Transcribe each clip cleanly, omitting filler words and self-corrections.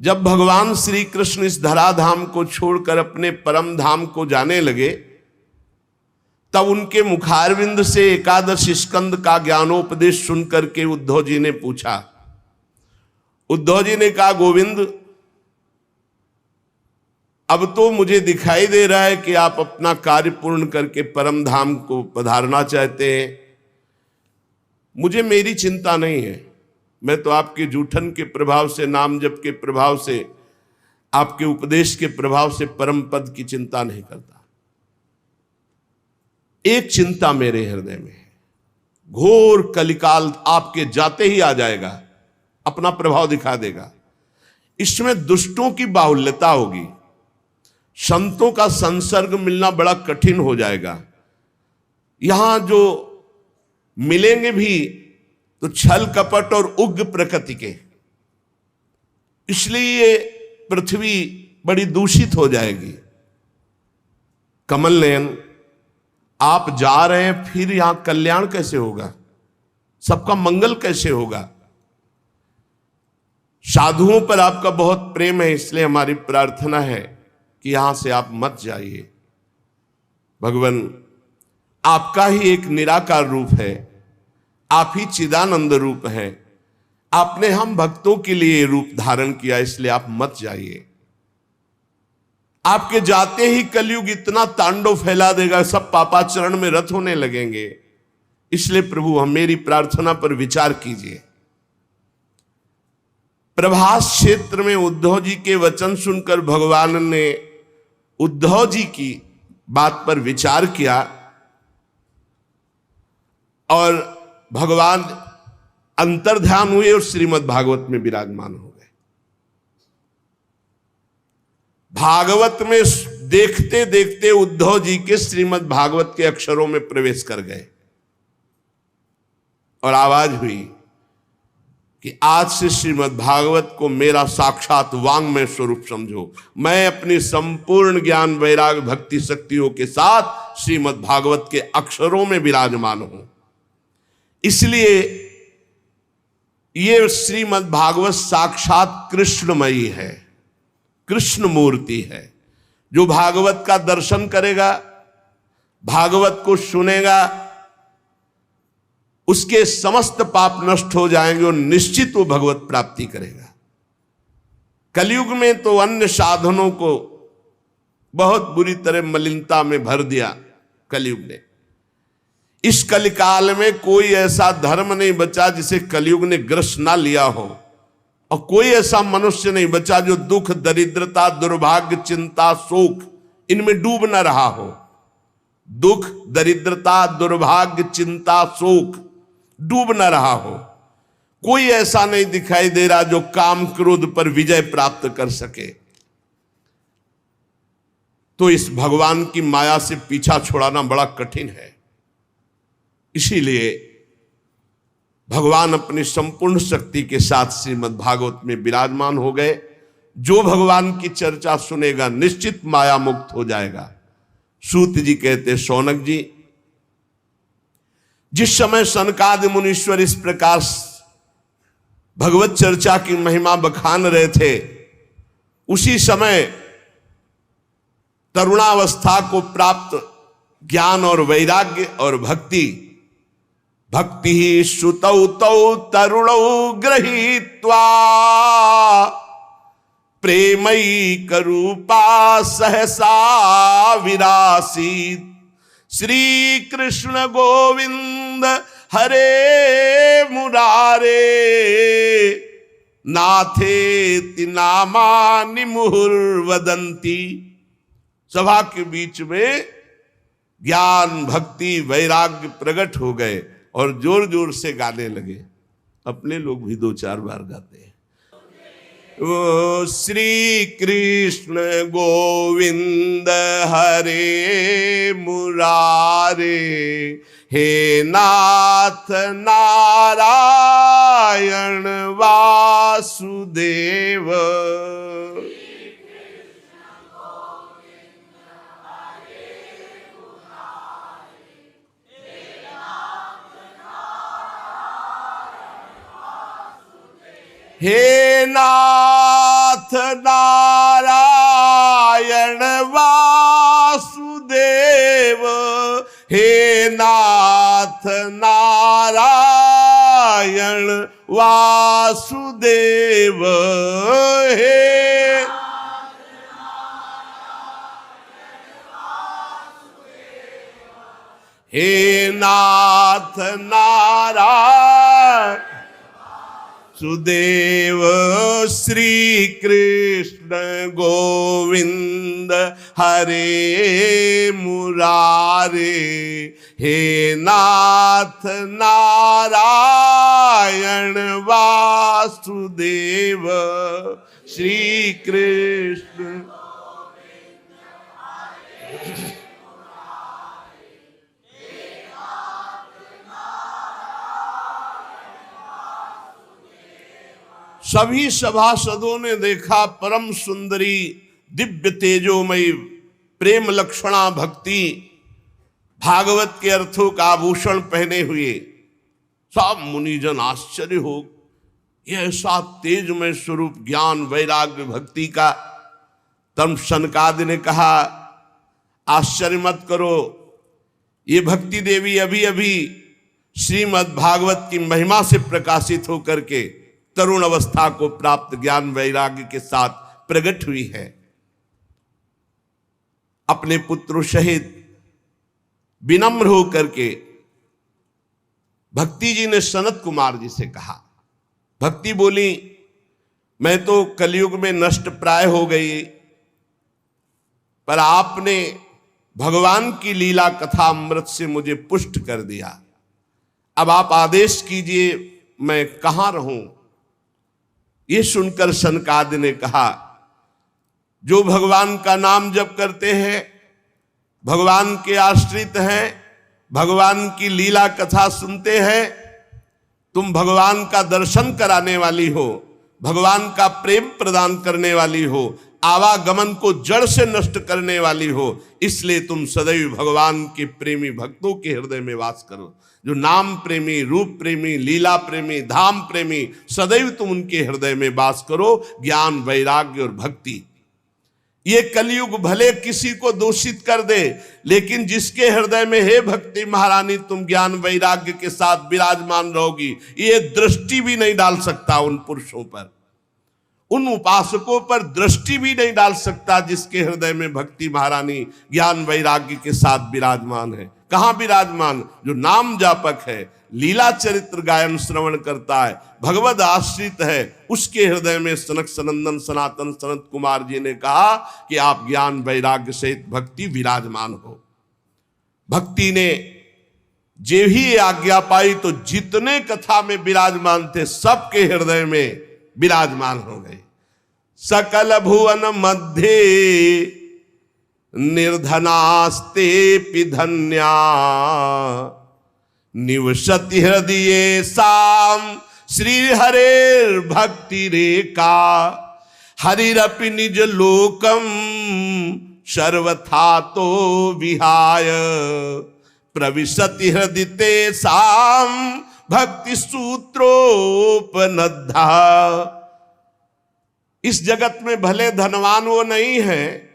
जब भगवान श्री कृष्ण इस धराधाम को छोड़कर अपने परम धाम को जाने लगे, तब उनके मुखारविंद से एकादश स्कंद का ज्ञानोपदेश सुनकर के उद्धव जी ने पूछा। उद्धव जी ने कहा, गोविंद, अब तो मुझे दिखाई दे रहा है कि आप अपना कार्य पूर्ण करके परम धाम को पधारना चाहते हैं। मुझे मेरी चिंता नहीं है, मैं तो आपके जूठन के प्रभाव से, नाम जप के प्रभाव से, आपके उपदेश के प्रभाव से परम पद की चिंता नहीं करता। एक चिंता मेरे हृदय में है, घोर कलिकाल आपके जाते ही आ जाएगा, अपना प्रभाव दिखा देगा। इसमें दुष्टों की बाहुल्यता होगी, संतों का संसर्ग मिलना बड़ा कठिन हो जाएगा। यहां जो मिलेंगे भी तो छल कपट और उग्र प्रकृति के, इसलिए ये पृथ्वी बड़ी दूषित हो जाएगी। कमल नयन, आप जा रहे हैं, फिर यहां कल्याण कैसे होगा, सबका मंगल कैसे होगा? साधुओं पर आपका बहुत प्रेम है, इसलिए हमारी प्रार्थना है कि यहां से आप मत जाइए। भगवान आपका ही एक निराकार रूप है, आप ही चिदानंद रूप हैं, आपने हम भक्तों के लिए रूप धारण किया, इसलिए आप मत जाइए। आपके जाते ही कलयुग इतना तांडव फैला देगा, सब पापाचरण में रत होने लगेंगे। इसलिए प्रभु, हम मेरी प्रार्थना पर विचार कीजिए। प्रभास क्षेत्र में उद्धव जी के वचन सुनकर भगवान ने उद्धव जी की बात पर विचार किया और भगवान अंतर्ध्यान हुए और श्रीमद् भागवत में विराजमान हो गए। भागवत में देखते देखते उद्धव जी के श्रीमद् भागवत के अक्षरों में प्रवेश कर गए और आवाज हुई कि आज से श्रीमद् भागवत को मेरा साक्षात वांग्मय स्वरूप समझो। मैं अपनी संपूर्ण ज्ञान वैराग भक्ति शक्तियों के साथ श्रीमद् भागवत के अक्षरों में विराजमान हूं। इसलिए ये श्रीमद् भागवत साक्षात कृष्णमयी है, कृष्ण मूर्ति है। जो भागवत का दर्शन करेगा, भागवत को सुनेगा, उसके समस्त पाप नष्ट हो जाएंगे और निश्चित वो भगवत प्राप्ति करेगा। कलयुग में तो अन्य साधनों को बहुत बुरी तरह मलिनता में भर दिया कलयुग ने। इस कलिकाल में कोई ऐसा धर्म नहीं बचा जिसे कलयुग ने ग्रस्त ना लिया हो, और कोई ऐसा मनुष्य नहीं बचा जो दुख, दरिद्रता, दुर्भाग्य, चिंता, शोक इनमें डूब न रहा हो। दुख, दरिद्रता, दुर्भाग्य, चिंता, शोक डूब न रहा हो। कोई ऐसा नहीं दिखाई दे रहा जो काम क्रोध पर विजय प्राप्त कर सके। तो इस भगवान की माया से पीछा छुड़ाना बड़ा कठिन है। इसीलिए भगवान अपनी संपूर्ण शक्ति के साथ श्रीमद् भागवत में विराजमान हो गए। जो भगवान की चर्चा सुनेगा निश्चित माया मुक्त हो जाएगा। सूत जी कहते, शौनक जी, जिस समय सनकादि मुनीश्वर इस प्रकार भगवत चर्चा की महिमा बखान रहे थे, उसी समय तरुणावस्था को प्राप्त ज्ञान और वैराग्य और भक्ति ही श्रुतौ तौ तरुणौ गृहीत्वा प्रेमैक रूपा सहसा विरासीत। श्री कृष्ण गोविंद हरे मुरारे नाथेति नामानि मुहुर्वदन्ति। सभा के बीच में ज्ञान, भक्ति, वैराग्य प्रकट हो गए और जोर जोर से गाने लगे। अपने लोग भी 2-4 बार गाते हैं। ओ श्री कृष्ण गोविंद हरे मुरारे, हे नाथ नारायण वासुदेव। हे नाथ नारायण वासुदेव, हे नाथ नारायण वासुदेव, हे नाथ नारायण सुदेव। श्री कृष्ण गोविंद हरे मुरारे, हे नाथ नारायण वासुदेव। श्री कृष्ण सभी सभासदों ने देखा परम सुंदरी दिव्य तेजोमयी प्रेम लक्षणा भक्ति भागवत के अर्थों का आभूषण पहने हुए। सब मुनिजन आश्चर्य हो, यह ऐसा तेजमय स्वरूप ज्ञान वैराग्य भक्ति का। तब सनकादि ने कहा, आश्चर्य मत करो, ये भक्ति देवी अभी अभी श्रीमद् भागवत की महिमा से प्रकाशित होकर के तरुण अवस्था को प्राप्त ज्ञान वैराग्य के साथ प्रकट हुई है। अपने पुत्रों सहित विनम्र होकर के भक्ति जी ने सनत कुमार जी से कहा। भक्ति बोली, मैं तो कलयुग में नष्ट प्राय हो गई, पर आपने भगवान की लीला कथा अमृत से मुझे पुष्ट कर दिया। अब आप आदेश कीजिए, मैं कहां रहूं। ये सुनकर सनकादि ने कहा, जो भगवान का नाम जप करते हैं, भगवान के आश्रित हैं, भगवान की लीला कथा सुनते हैं, तुम भगवान का दर्शन कराने वाली हो, भगवान का प्रेम प्रदान करने वाली हो, आवागमन को जड़ से नष्ट करने वाली हो, इसलिए तुम सदैव भगवान के प्रेमी भक्तों के हृदय में वास करो। जो नाम प्रेमी, रूप प्रेमी, लीला प्रेमी, धाम प्रेमी, सदैव तुम उनके हृदय में वास करो। ज्ञान वैराग्य और भक्ति, ये कलयुग भले किसी को दूषित कर दे, लेकिन जिसके हृदय में हे भक्ति महारानी तुम ज्ञान वैराग्य के साथ विराजमान रहोगी, ये दृष्टि भी नहीं डाल सकता उन पुरुषों पर, उन उपासकों पर दृष्टि भी नहीं डाल सकता जिसके हृदय में भक्ति महारानी ज्ञान वैराग्य के साथ विराजमान है। कहां विराजमान? जो नाम जापक है, लीला चरित्र गायन श्रवण करता है, भगवद आश्रित है, उसके हृदय में सनक सनंदन सनातन सनत कुमार जी ने कहा कि आप ज्ञान वैराग्य सहित भक्ति विराजमान हो। भक्ति ने जे ही आज्ञा पाई तो जितने कथा में विराजमान थे सबके हृदय में विराजमान हो गए। सकल भुवन मध्य निर्धनास्ते पिधन्या, निवसति हृदये साम श्री हरेर भक्ति रेखा, हरिरपि निज लोकम सर्वथा तो विहाय, प्रविशति हृदय साम भक्ति सूत्रोपनद्धा। इस जगत में भले धनवान वो नहीं है,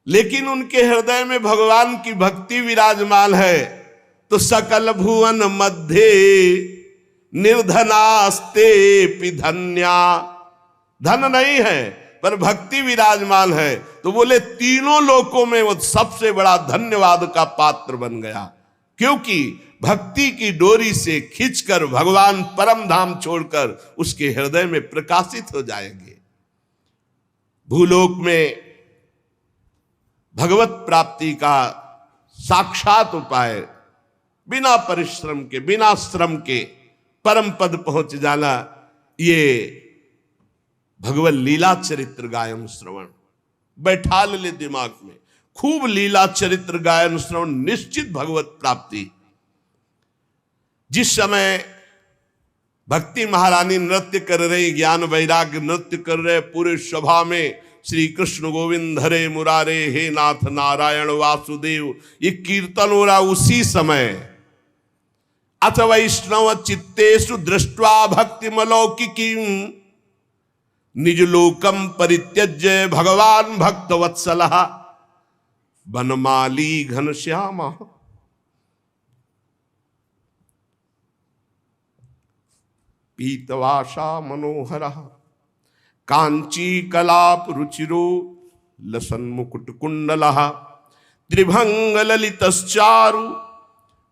लेकिन उनके हृदय में भगवान की भक्ति विराजमान है। तो सकल भुवन मध्य निर्धनास्ते पिधन्या, धन नहीं है पर भक्ति विराजमान है, तो बोले तीनों लोकों में वो सबसे बड़ा धन्यवाद का पात्र बन गया, क्योंकि भक्ति की डोरी से खींचकर भगवान परम धाम छोड़कर उसके हृदय में प्रकाशित हो जाएंगे। भूलोक में भगवत प्राप्ति का साक्षात उपाय, बिना परिश्रम के, बिना श्रम के परम पद पहुंच जाना, ये भगवत लीला चरित्र गायन श्रवण। बैठा ले दिमाग में, खूब लीला चरित्र गायन श्रवण, निश्चित भगवत प्राप्ति। जिस समय भक्ति महारानी नृत्य कर रही, ज्ञान वैराग्य नृत्य कर रहे, पूरे सभा में श्री कृष्ण गोविंद हरे मुरारे, हे नाथ नारायण वासुदेव, ये कीर्तन हो रहा। उसी समय अथ वैष्णव चित्तेषु दृष्ट्वा भक्ति मलौकिकीं निज लोकम परित्यज्य भगवान भक्त वत्सलः बनमाली घनश्यामा। पीतवासा मनोहरः कांची कलाप रुचिरो लसन मुकुट कुंडलः त्रिभंग ललितश्चारु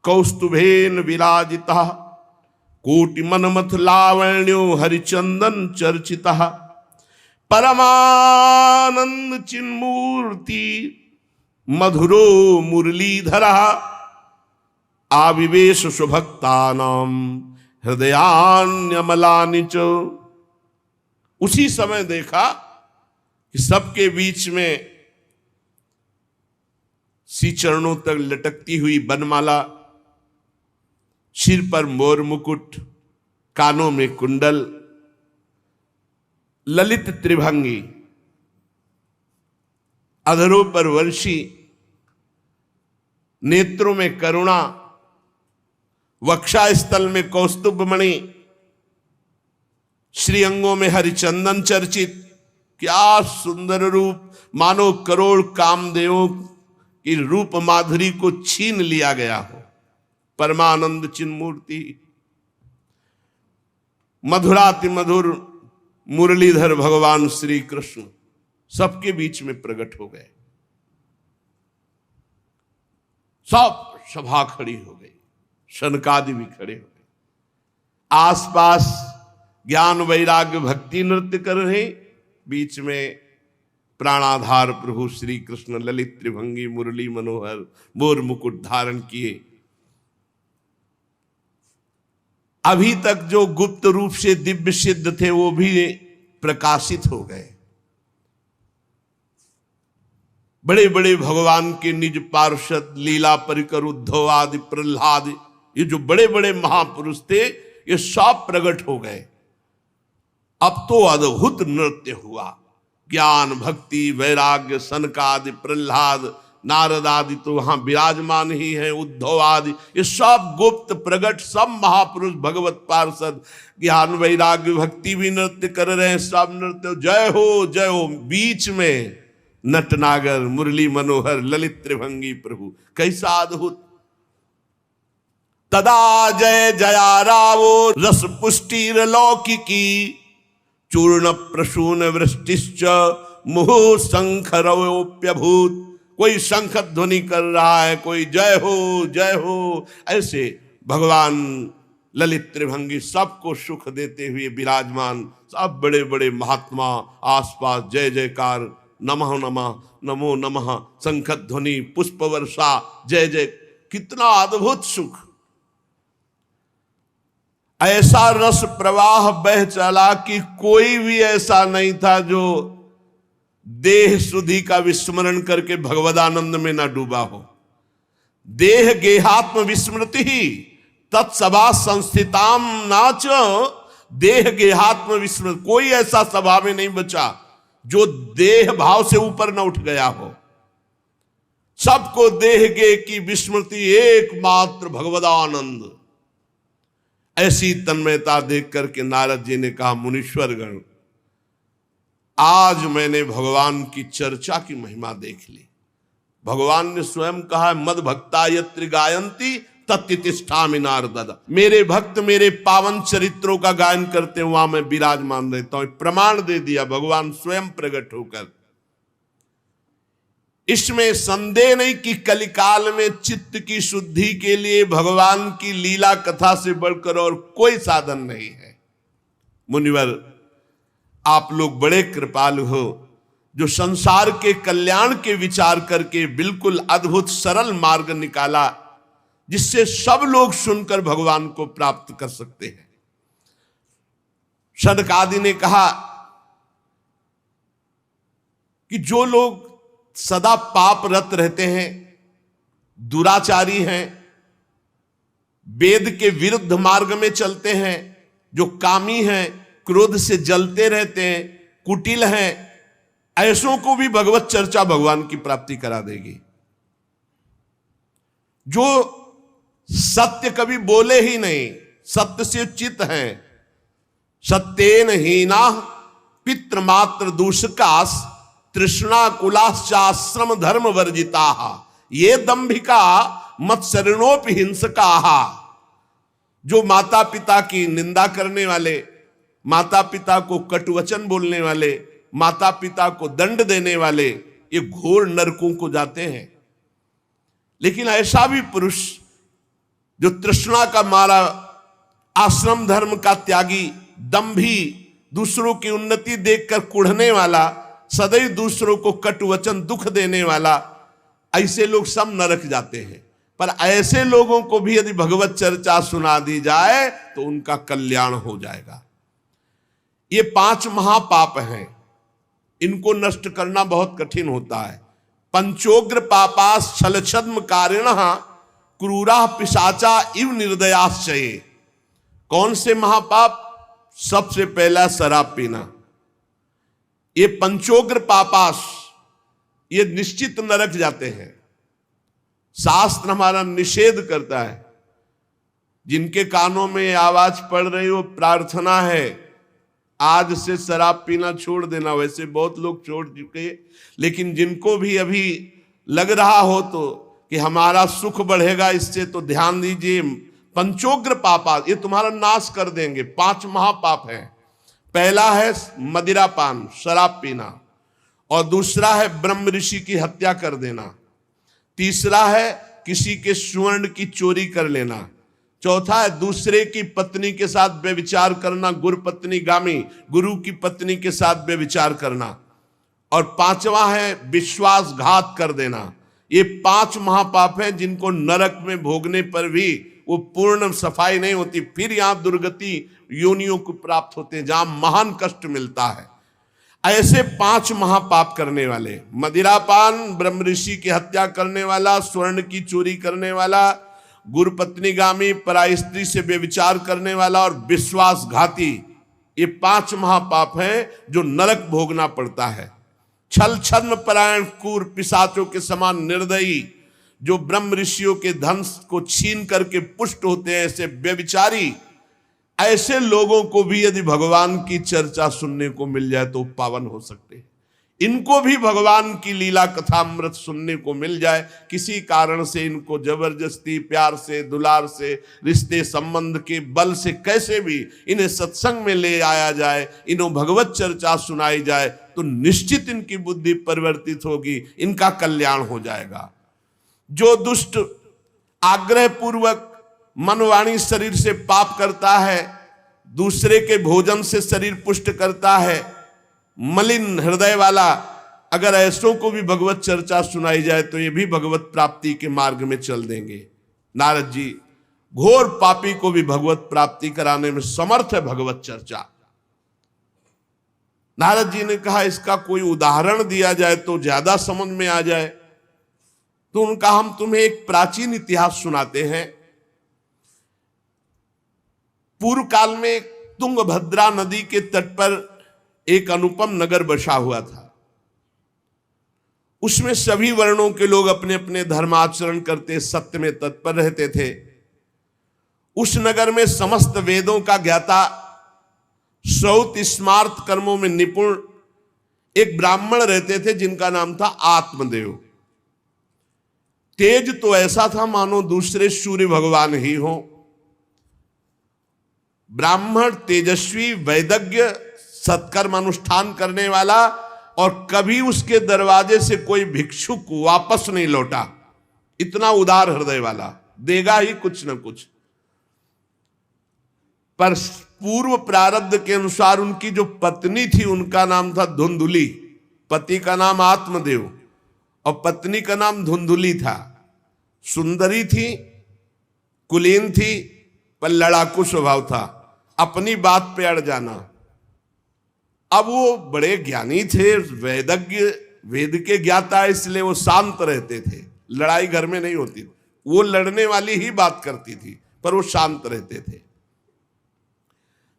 कौस्तुभेन विराजितः कोटि मनमथ लावण्यो हरिचंदन चर्चितः परमानंद चिन्मूर्ति मधुरो मुरलीधरः आविवेश सुभक्तानां हृदयान्यमलानि च। उसी समय देखा कि सबके बीच में श्री चरणों तक लटकती हुई बनमाला, सिर पर मोर मुकुट, कानों में कुंडल, ललित त्रिभंगी, अधरों पर वंशी, नेत्रों में करुणा, वक्षा स्थल में कौस्तुभ मणि, श्री अंगों में हरिचंदन चर्चित। क्या सुंदर रूप, मानो करोड़ कामदेवों की रूप माधुरी को छीन लिया गया हो। परमानंद चिन्मूर्ति, मधुराति मधुर मुरलीधर भगवान श्री कृष्ण सबके बीच में प्रकट हो गए। सब सभा खड़ी हो गई, शनकादि भी खड़े हो गए। आसपास ज्ञान वैराग्य भक्ति नृत्य कर रहे, बीच में प्राणाधार प्रभु श्री कृष्ण ललित त्रिभंगी मुरली मनोहर मोर मुकुट धारण किए। अभी तक जो गुप्त रूप से दिव्य सिद्ध थे वो भी प्रकाशित हो गए। बड़े बड़े भगवान के निज पार्षद लीला परिकर उद्धव आदि प्रहलाद, ये जो बड़े बड़े महापुरुष थे ये सब प्रकट हो गए। अब तो अद्भुत नृत्य हुआ। ज्ञान भक्ति वैराग्य सनकादि प्रहलाद नारद आदि तो वहां विराजमान ही है, उद्धव आदि, ये सब गुप्त प्रकट सब महापुरुष भगवत पार्षद ज्ञान वैराग्य भक्ति भी नृत्य कर रहे हैं। सब नृत्य जय हो जय हो। बीच में नटनागर मुरली मनोहर ललित त्रिभंगी प्रभु, कैसा अद्भुत। तदा जय जया रावो रस पुष्टिर लौकिकी चूर्ण प्रसून वृष्टिश्च मुहुः शंखरवोप्यभूत। कोई शंख ध्वनि कर रहा है, कोई जय हो। ऐसे भगवान ललित त्रिभंगी सबको सुख देते हुए विराजमान। सब बड़े बड़े महात्मा आसपास जय जयकार, नमः नमः नमो नमः, शंख ध्वनि, पुष्प वर्षा, जय जय। कितना अद्भुत सुख। ऐसा रस प्रवाह बह चला कि कोई भी ऐसा नहीं था जो देह शुद्धि का विस्मरण करके भगवदानंद में ना डूबा हो। देह गेहात्म विस्मृति ही तत्सभा संस्थिताम नाच। देह गेहात्म विस्मृति, कोई ऐसा सभा में नहीं बचा जो देह भाव से ऊपर न उठ गया हो। सबको देह गे की विस्मृति, एकमात्र भगवदानंद। ऐसी तन्मयता देख करके नारद जी ने कहा, मुनीश्वर गण, आज मैंने भगवान की चर्चा की महिमा देख ली। भगवान ने स्वयं कहा, मद भक्ता यत्र गायन्ति तत्तिष्ठामि नारद। मेरे भक्त मेरे पावन चरित्रों का गायन करते हैं, वहां मैं विराजमान रहता हूं। प्रमाण दे दिया भगवान स्वयं प्रकट होकर। इसमें संदेह नहीं कि कलिकाल में चित्त की शुद्धि के लिए भगवान की लीला कथा से बढ़कर और कोई साधन नहीं है। मुनिवर, आप लोग बड़े कृपालु हो, जो संसार के कल्याण के विचार करके बिल्कुल अद्भुत सरल मार्ग निकाला, जिससे सब लोग सुनकर भगवान को प्राप्त कर सकते हैं। सनकादि ने कहा कि जो लोग सदा पापरत रहते हैं, दुराचारी हैं, वेद के विरुद्ध मार्ग में चलते हैं, जो कामी हैं, क्रोध से जलते रहते हैं, कुटिल हैं, ऐसों को भी भगवत चर्चा भगवान की प्राप्ति करा देगी। जो सत्य कभी बोले ही नहीं, सत्य से चित हैं, सत्येन हीना पितृमात्र दूषकास तृष्णा कुलाश्चाश्रम धर्म वर्जिता ये दंभिका मत्सरणोपि हिंसका। जो माता पिता की निंदा करने वाले, माता पिता को कटुवचन बोलने वाले, माता पिता को दंड देने वाले, ये घोर नरकों को जाते हैं। लेकिन ऐसा भी पुरुष जो तृष्णा का मारा, आश्रम धर्म का त्यागी, दंभी, दूसरों की उन्नति देखकर कुढ़ने वाला, सदैव दूसरों को कटुवचन दुख देने वाला, ऐसे लोग सब नरक जाते हैं। पर ऐसे लोगों को भी यदि भगवत चर्चा सुना दी जाए तो उनका कल्याण हो जाएगा। ये 5 महापाप हैं, इनको नष्ट करना बहुत कठिन होता है। पंचोग्र पापास छलछद्म कारिणः क्रूरा पिशाचा इव निर्दयाश्चये। कौन से महापाप? सबसे पहला शराब पीना। ये पंचोग्र पापास, ये निश्चित नरक जाते हैं। शास्त्र हमारा निषेध करता है। जिनके कानों में आवाज पड़ रही हो, प्रार्थना है आज से शराब पीना छोड़ देना। वैसे बहुत लोग छोड़ चुके, लेकिन जिनको भी अभी लग रहा हो तो कि हमारा सुख बढ़ेगा इससे, तो ध्यान दीजिए। पंचोग्र पापा ये तुम्हारा नाश कर देंगे। 5 महापाप हैं। पहला है मदिरापान, शराब पीना, और दूसरा है ब्रह्म ऋषि की हत्या कर देना, तीसरा है किसी के स्वर्ण की चोरी कर लेना, चौथा है दूसरे की पत्नी के साथ व्यभिचार करना, गुरु पत्नी गामी, गुरु की पत्नी के साथ व्यभिचार करना, और 5वां है विश्वासघात कर देना। ये 5 महापाप हैं जिनको नरक में भोगने पर भी वो पूर्ण सफाई नहीं होती, फिर यहां दुर्गति योनियों को प्राप्त होते हैं जहां महान कष्ट मिलता है। ऐसे 5 महापाप करने वाले, मदिरापान, ब्रह्म ऋषि की हत्या करने वाला, स्वर्ण की चोरी करने वाला, गुरुपत्नीगामी, पराई स्त्री से व्यभिचार करने वाला और विश्वासघाती, ये 5 महापाप हैं जो नरक भोगना पड़ता है। छल छद्म परायण क्रूर पिशाचों के समान निर्दयी, जो ब्रह्म ऋषियों के धन को छीन करके पुष्ट होते हैं, ऐसे व्यभिचारी, ऐसे लोगों को भी यदि भगवान की चर्चा सुनने को मिल जाए तो पावन हो सकते हैं। इनको भी भगवान की लीला कथामृत सुनने को मिल जाए, किसी कारण से इनको जबरदस्ती, प्यार से, दुलार से, रिश्ते संबंध के बल से कैसे भी इन्हें सत्संग में ले आया जाए, इन्हें भगवत चर्चा सुनाई जाए, तो निश्चित इनकी बुद्धि परिवर्तित होगी, इनका कल्याण हो जाएगा। जो दुष्ट आग्रह पूर्वक मनवाणी शरीर से पाप करता है, दूसरे के भोजन से शरीर पुष्ट करता है, मलिन हृदय वाला, अगर ऐसों को भी भगवत चर्चा सुनाई जाए तो ये भी भगवत प्राप्ति के मार्ग में चल देंगे। नारद जी, घोर पापी को भी भगवत प्राप्ति कराने में समर्थ है भगवत चर्चा। नारद जी ने कहा इसका कोई उदाहरण दिया जाए तो ज्यादा समझ में आ जाए, तो उनका हम तुम्हें एक प्राचीन इतिहास सुनाते हैं। पूर्व काल में तुंगभद्रा नदी के तट पर एक अनुपम नगर बसा हुआ था। उसमें सभी वर्णों के लोग अपने अपने धर्माचरण करते, सत्य में तत्पर रहते थे। उस नगर में समस्त वेदों का ज्ञाता, श्रौत स्मार्त कर्मों में निपुण एक ब्राह्मण रहते थे जिनका नाम था आत्मदेव। तेज तो ऐसा था मानो दूसरे सूर्य भगवान ही हो। ब्राह्मण तेजस्वी, वैदज्ञ, सत्कर्म अनुष्ठान करने वाला, और कभी उसके दरवाजे से कोई भिक्षुक वापस नहीं लौटा। इतना उदार हृदय वाला, देगा ही कुछ न कुछ। पर पूर्व प्रारब्ध के अनुसार उनकी जो पत्नी थी उनका नाम था धुंधुली। पति का नाम आत्मदेव और पत्नी का नाम धुंधुली था। सुंदरी थी, कुलीन थी, पर लड़ाकू स्वभाव था, अपनी बात पे अड़ जाना। अब वो बड़े ज्ञानी थे, वेदज्ञ, वेद के ज्ञाता, इसलिए वो शांत रहते थे। लड़ाई घर में नहीं होती, वो लड़ने वाली ही बात करती थी, पर वो शांत रहते थे।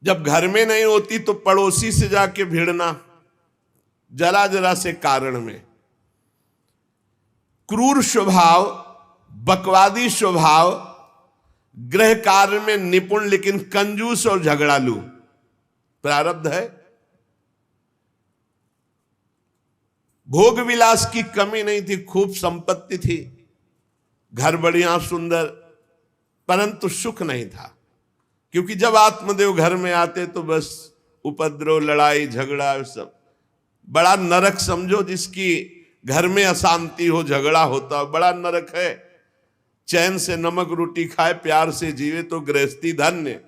जब घर में नहीं होती तो पड़ोसी से जाके भिड़ना, जरा जरा से कारण में। क्रूर स्वभाव, बकवादी स्वभाव, गृह कार्य में निपुण लेकिन कंजूस और झगड़ालू, प्रारब्ध है। भोग विलास की कमी नहीं थी, खूब संपत्ति थी, घर बढ़िया सुंदर, परंतु सुख नहीं था। क्योंकि जब आत्मदेव घर में आते तो बस उपद्रव, लड़ाई झगड़ा, सब बड़ा नरक समझो। जिसकी घर में अशांति हो, झगड़ा होता हो, बड़ा नरक है। चैन से नमक रोटी खाए, प्यार से जीवे तो गृहस्थी धन्य।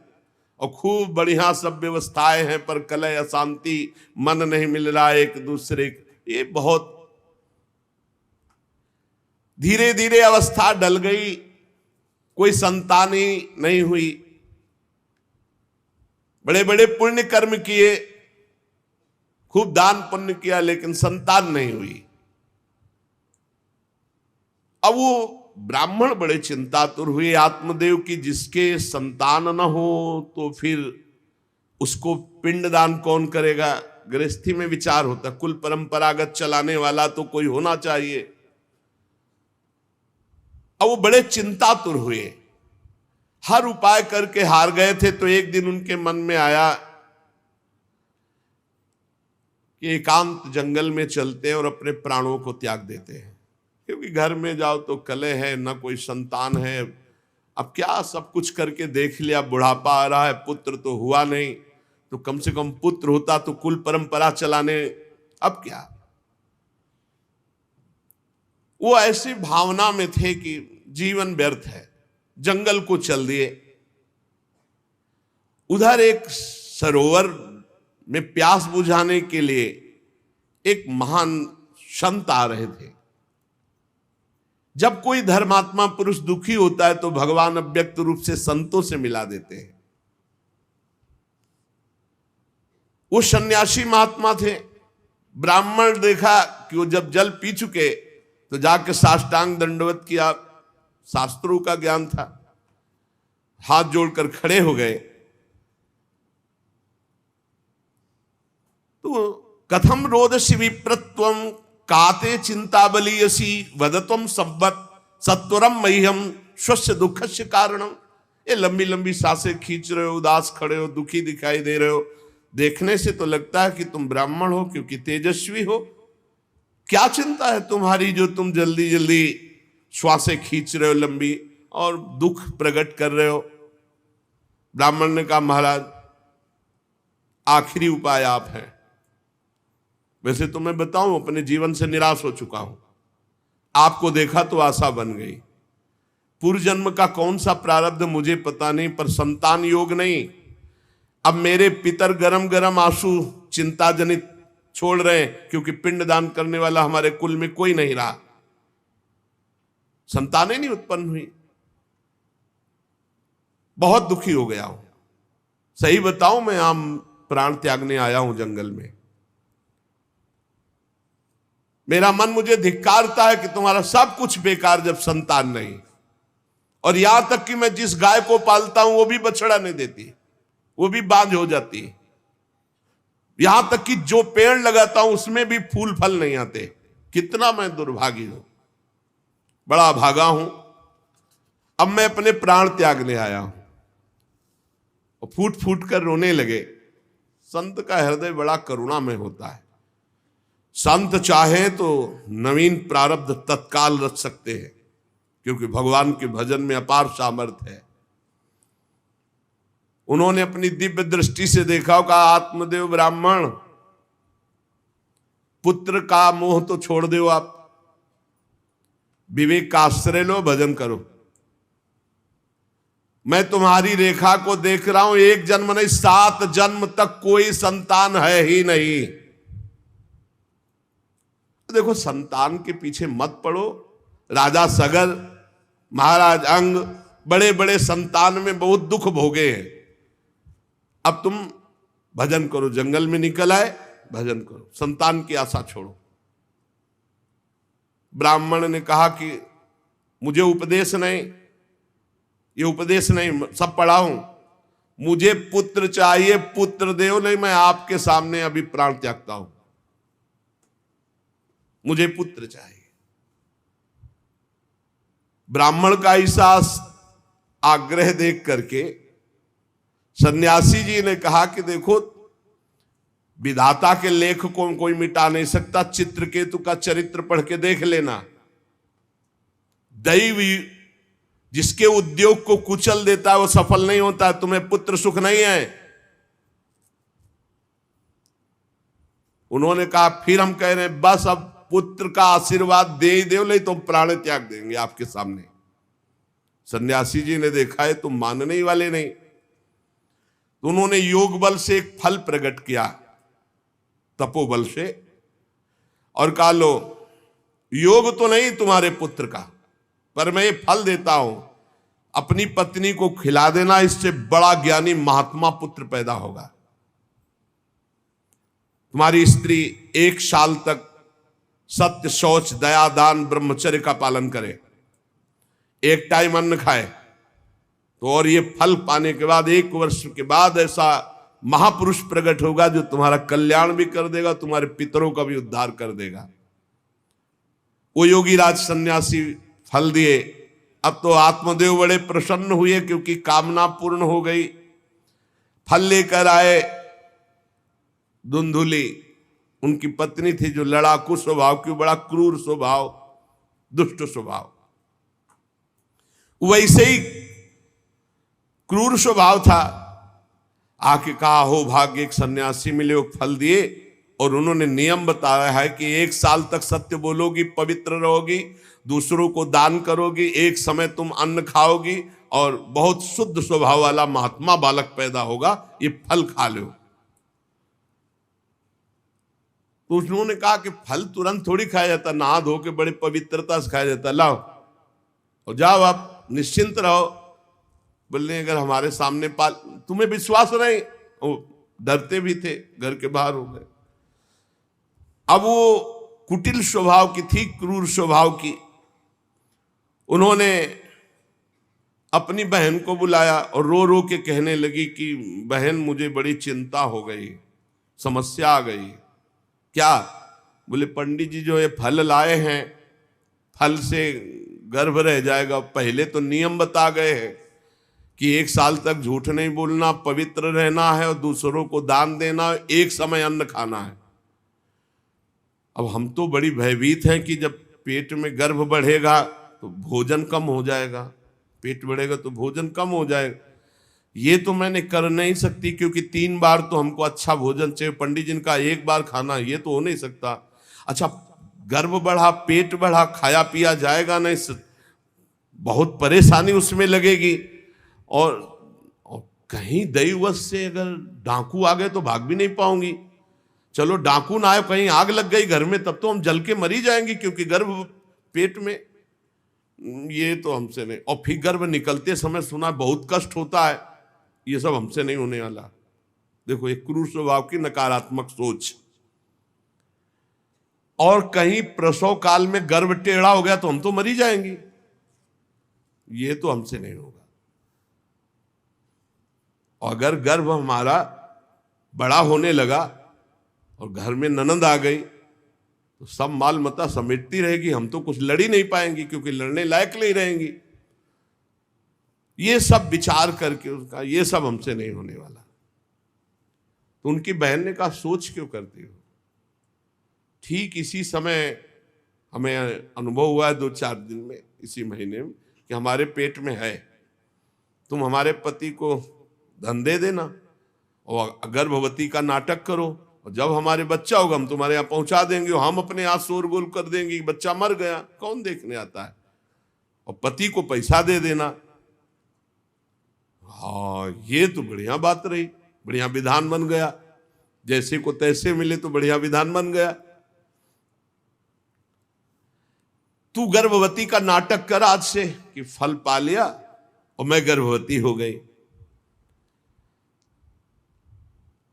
और खूब बढ़िया सब व्यवस्थाएं हैं, पर कलह, अशांति, मन नहीं मिल रहा एक दूसरे, ये बहुत धीरे धीरे अवस्था डल गई। कोई संतान ही नहीं हुई। बड़े बड़े पुण्य कर्म किए, खूब दान पुण्य किया, लेकिन संतान नहीं हुई। अब वो ब्राह्मण बड़े चिंतातुर हुए आत्मदेव की, जिसके संतान न हो तो फिर उसको पिंडदान कौन करेगा। गृहस्थी में विचार होता, कुल परंपरागत चलाने वाला तो कोई होना चाहिए। अब वो बड़े चिंतातुर हुए, हर उपाय करके हार गए थे। तो एक दिन उनके मन में आया कि एकांत जंगल में चलते हैं और अपने प्राणों को त्याग देते हैं। क्योंकि घर में जाओ तो कलह है, ना कोई संतान है। अब क्या, सब कुछ करके देख लिया, बुढ़ापा आ रहा है, पुत्र तो हुआ नहीं, तो कम से कम पुत्र होता तो कुल परंपरा चलाने। अब क्या, वो ऐसी भावना में थे कि जीवन व्यर्थ है, जंगल को चल दिए। उधर एक सरोवर में प्यास बुझाने के लिए एक महान संत आ रहे थे। जब कोई धर्मात्मा पुरुष दुखी होता है तो भगवान अव्यक्त रूप से संतों से मिला देते हैं। वो सन्यासी महात्मा थे। ब्राह्मण देखा कि वो जब जल पी चुके तो जाके साष्टांग दंडवत किया, शास्त्रों का ज्ञान था, हाथ जोड़कर खड़े हो गए। तो कथम रोदसी विप्रत्वम काते चिंता बलियसी वदत्वम सब्बत सत्वरम मह्यम स्वस्य दुखस्य कारणम। ये लंबी लंबी सांसें खींच रहे हो, उदास खड़े हो, दुखी दिखाई दे रहे हो। देखने से तो लगता है कि तुम ब्राह्मण हो, क्योंकि तेजस्वी हो। क्या चिंता है तुम्हारी जो तुम जल्दी जल्दी श्वासें खींच रहे हो लंबी, और दुख प्रकट कर रहे हो। ब्राह्मण ने कहा, महाराज आखिरी उपाय आप हैं। वैसे तो मैं बताऊं, अपने जीवन से निराश हो चुका हूं। आपको देखा तो आशा बन गई। पूर्व जन्म का कौन सा प्रारब्ध मुझे पता नहीं, पर संतान योग नहीं। अब मेरे पितर गरम गरम आंसू चिंता जनित छोड़ रहे हैं, क्योंकि पिंडदान करने वाला हमारे कुल में कोई नहीं रहा, संतानें नहीं उत्पन्न हुई। बहुत दुखी हो गया हूं। सही बताऊं, मैं आम प्राण त्यागने आया हूं जंगल में। मेरा मन मुझे धिक्कारता है कि तुम्हारा सब कुछ बेकार जब संतान नहीं। और यहां तक कि मैं जिस गाय को पालता हूं वो भी बछड़ा नहीं देती, वो भी बांझ हो जाती। यहां तक कि जो पेड़ लगाता हूं उसमें भी फूल फल नहीं आते। कितना मैं दुर्भागी हूं, बड़ा भागा हूं। अब मैं अपने प्राण त्यागने आया हूं। और फूट फूट कर रोने लगे। संत का हृदय बड़ा करुणा में होता है। संत चाहे तो नवीन प्रारब्ध तत्काल रच सकते हैं, क्योंकि भगवान के भजन में अपार सामर्थ्य है। उन्होंने अपनी दिव्य दृष्टि से देखा, कहा, आत्मदेव ब्राह्मण, पुत्र का मोह तो छोड़ दो, आप विवेक का आश्रय लो, भजन करो। मैं तुम्हारी रेखा को देख रहा हूं, एक जन्म नहीं 7 जन्म तक कोई संतान है ही नहीं। देखो, संतान के पीछे मत पड़ो। राजा सगर, महाराज अंग, बड़े बड़े संतान में बहुत दुख भोगे हैं। अब तुम भजन करो। जंगल में निकल आए, भजन करो, संतान की आशा छोड़ो। ब्राह्मण ने कहा कि मुझे उपदेश नहीं, ये उपदेश नहीं, सब पढ़ा हूं, मुझे पुत्र चाहिए, पुत्र दो, नहीं मैं आपके सामने अभी प्राण त्यागता हूं, मुझे पुत्र चाहिए। ब्राह्मण का ऐसा आग्रह देख करके सन्यासी जी ने कहा कि देखो, विधाता के लेख को कोई मिटा नहीं सकता। चित्रकेतु का चरित्र पढ़ के देख लेना। दैव जिसके उद्योग को कुचल देता है वो सफल नहीं होता। तुम्हें पुत्र सुख नहीं है। उन्होंने कहा फिर हम कह रहे हैं बस अब पुत्र का आशीर्वाद दे ही दो, नहीं तो प्राण त्याग देंगे आपके सामने। सन्यासी जी ने देखा है तुम मानने ही वाले नहीं। तो उन्होंने योग बल से एक फल प्रकट किया, तपोबल से, और कहा लो योग तो नहीं तुम्हारे पुत्र का, पर मैं ये फल देता हूं, अपनी पत्नी को खिला देना, इससे बड़ा ज्ञानी महात्मा पुत्र पैदा होगा। तुम्हारी स्त्री 1 साल तक सत्य, शौच, दया, दान, ब्रह्मचर्य का पालन करे, एक टाइम अन्न खाए, तो और ये फल पाने के बाद 1 वर्ष के बाद ऐसा महापुरुष प्रकट होगा जो तुम्हारा कल्याण भी कर देगा, तुम्हारे पितरों का भी उद्धार कर देगा। वो योगी राज सन्यासी फल दिए। अब तो आत्मदेव बड़े प्रसन्न हुए क्योंकि कामना पूर्ण हो गई। फल लेकर आए। धुंधुली उनकी पत्नी थी जो लड़ाकू स्वभाव की, बड़ा क्रूर स्वभाव, दुष्ट स्वभाव, वैसे ही क्रूर स्वभाव था। आके कहा हो भाग्य एक सन्यासी मिले, वो फल दिए और उन्होंने नियम बताया है कि 1 साल तक सत्य बोलोगी, पवित्र रहोगी, दूसरों को दान करोगी, एक समय तुम अन्न खाओगी और बहुत शुद्ध स्वभाव वाला महात्मा बालक पैदा होगा, ये फल खा लो। तो उन्होंने कहा कि फल तुरंत थोड़ी खाया जाता, नहा धो के बड़े पवित्रता से खाया जाता, लाओ और जाओ आप निश्चिंत रहो। बोलने अगर हमारे सामने पाल, तुम्हें विश्वास नहीं, वो डरते भी थे, घर के बाहर हो गए। अब वो कुटिल स्वभाव की थी, क्रूर स्वभाव की। उन्होंने अपनी बहन को बुलाया और रो रो के कहने लगी कि बहन मुझे बड़ी चिंता हो गई, समस्या आ गई। क्या? बोले पंडित जी जो ये फल लाए हैं, फल से गर्भ रह जाएगा। पहले तो नियम बता गए हैं कि 1 साल तक झूठ नहीं बोलना, पवित्र रहना है और दूसरों को दान देना, एक समय अन्न खाना है। अब हम तो बड़ी भयभीत हैं कि जब पेट में गर्भ बढ़ेगा तो भोजन कम हो जाएगा, पेट बढ़ेगा तो भोजन कम हो जाएगा। ये तो मैंने कर नहीं सकती क्योंकि 3 बार तो हमको अच्छा भोजन चाहिए, पंडित जी का 1 बार खाना, ये तो हो नहीं सकता। अच्छा गर्भ बढ़ा, पेट बढ़ा, खाया पिया जाएगा नहीं, बहुत परेशानी उसमें लगेगी। और कहीं दैववश से अगर डाकू आ गए तो भाग भी नहीं पाऊंगी। चलो डाकू ना आए, कहीं आग लग गई घर में, तब तो हम जल के मरी जाएंगे क्योंकि गर्भ पेट में, ये तो हमसे नहीं। और फिर गर्भ निकलते समय सुना बहुत कष्ट होता है, ये सब हमसे नहीं होने वाला। देखो एक क्रूर स्वभाव की नकारात्मक सोच। और कहीं प्रसव काल में गर्भ टेढ़ा हो गया तो हम तो मरी जाएंगे, ये तो हमसे नहीं होगा। और अगर गर्भ हमारा बड़ा होने लगा और घर में ननद आ गई तो सब माल मता समेटती रहेगी, हम तो कुछ लड़ ही नहीं पाएंगे क्योंकि लड़ने लायक नहीं रहेंगी। ये सब विचार करके उसका, ये सब हमसे नहीं होने वाला। तो उनकी बहन ने कहा सोच क्यों करती हो? ठीक इसी समय हमें अनुभव हुआ है 2-4 दिन में, इसी महीने में, कि हमारे पेट में है, तुम हमारे पति को धन दे देना और गर्भवती का नाटक करो, और जब हमारे बच्चा होगा हम तुम्हारे यहाँ पहुंचा देंगे, और हम अपने यहाँ शोरगुल कर देंगे कि बच्चा मर गया, कौन देखने आता है, और पति को पैसा दे देना। हाँ ये तो बढ़िया बात रही, बढ़िया विधान बन गया, जैसे को तैसे मिले तो बढ़िया विधान बन गया। तू गर्भवती का नाटक कर आज से कि फल पा लिया और मैं गर्भवती हो गई,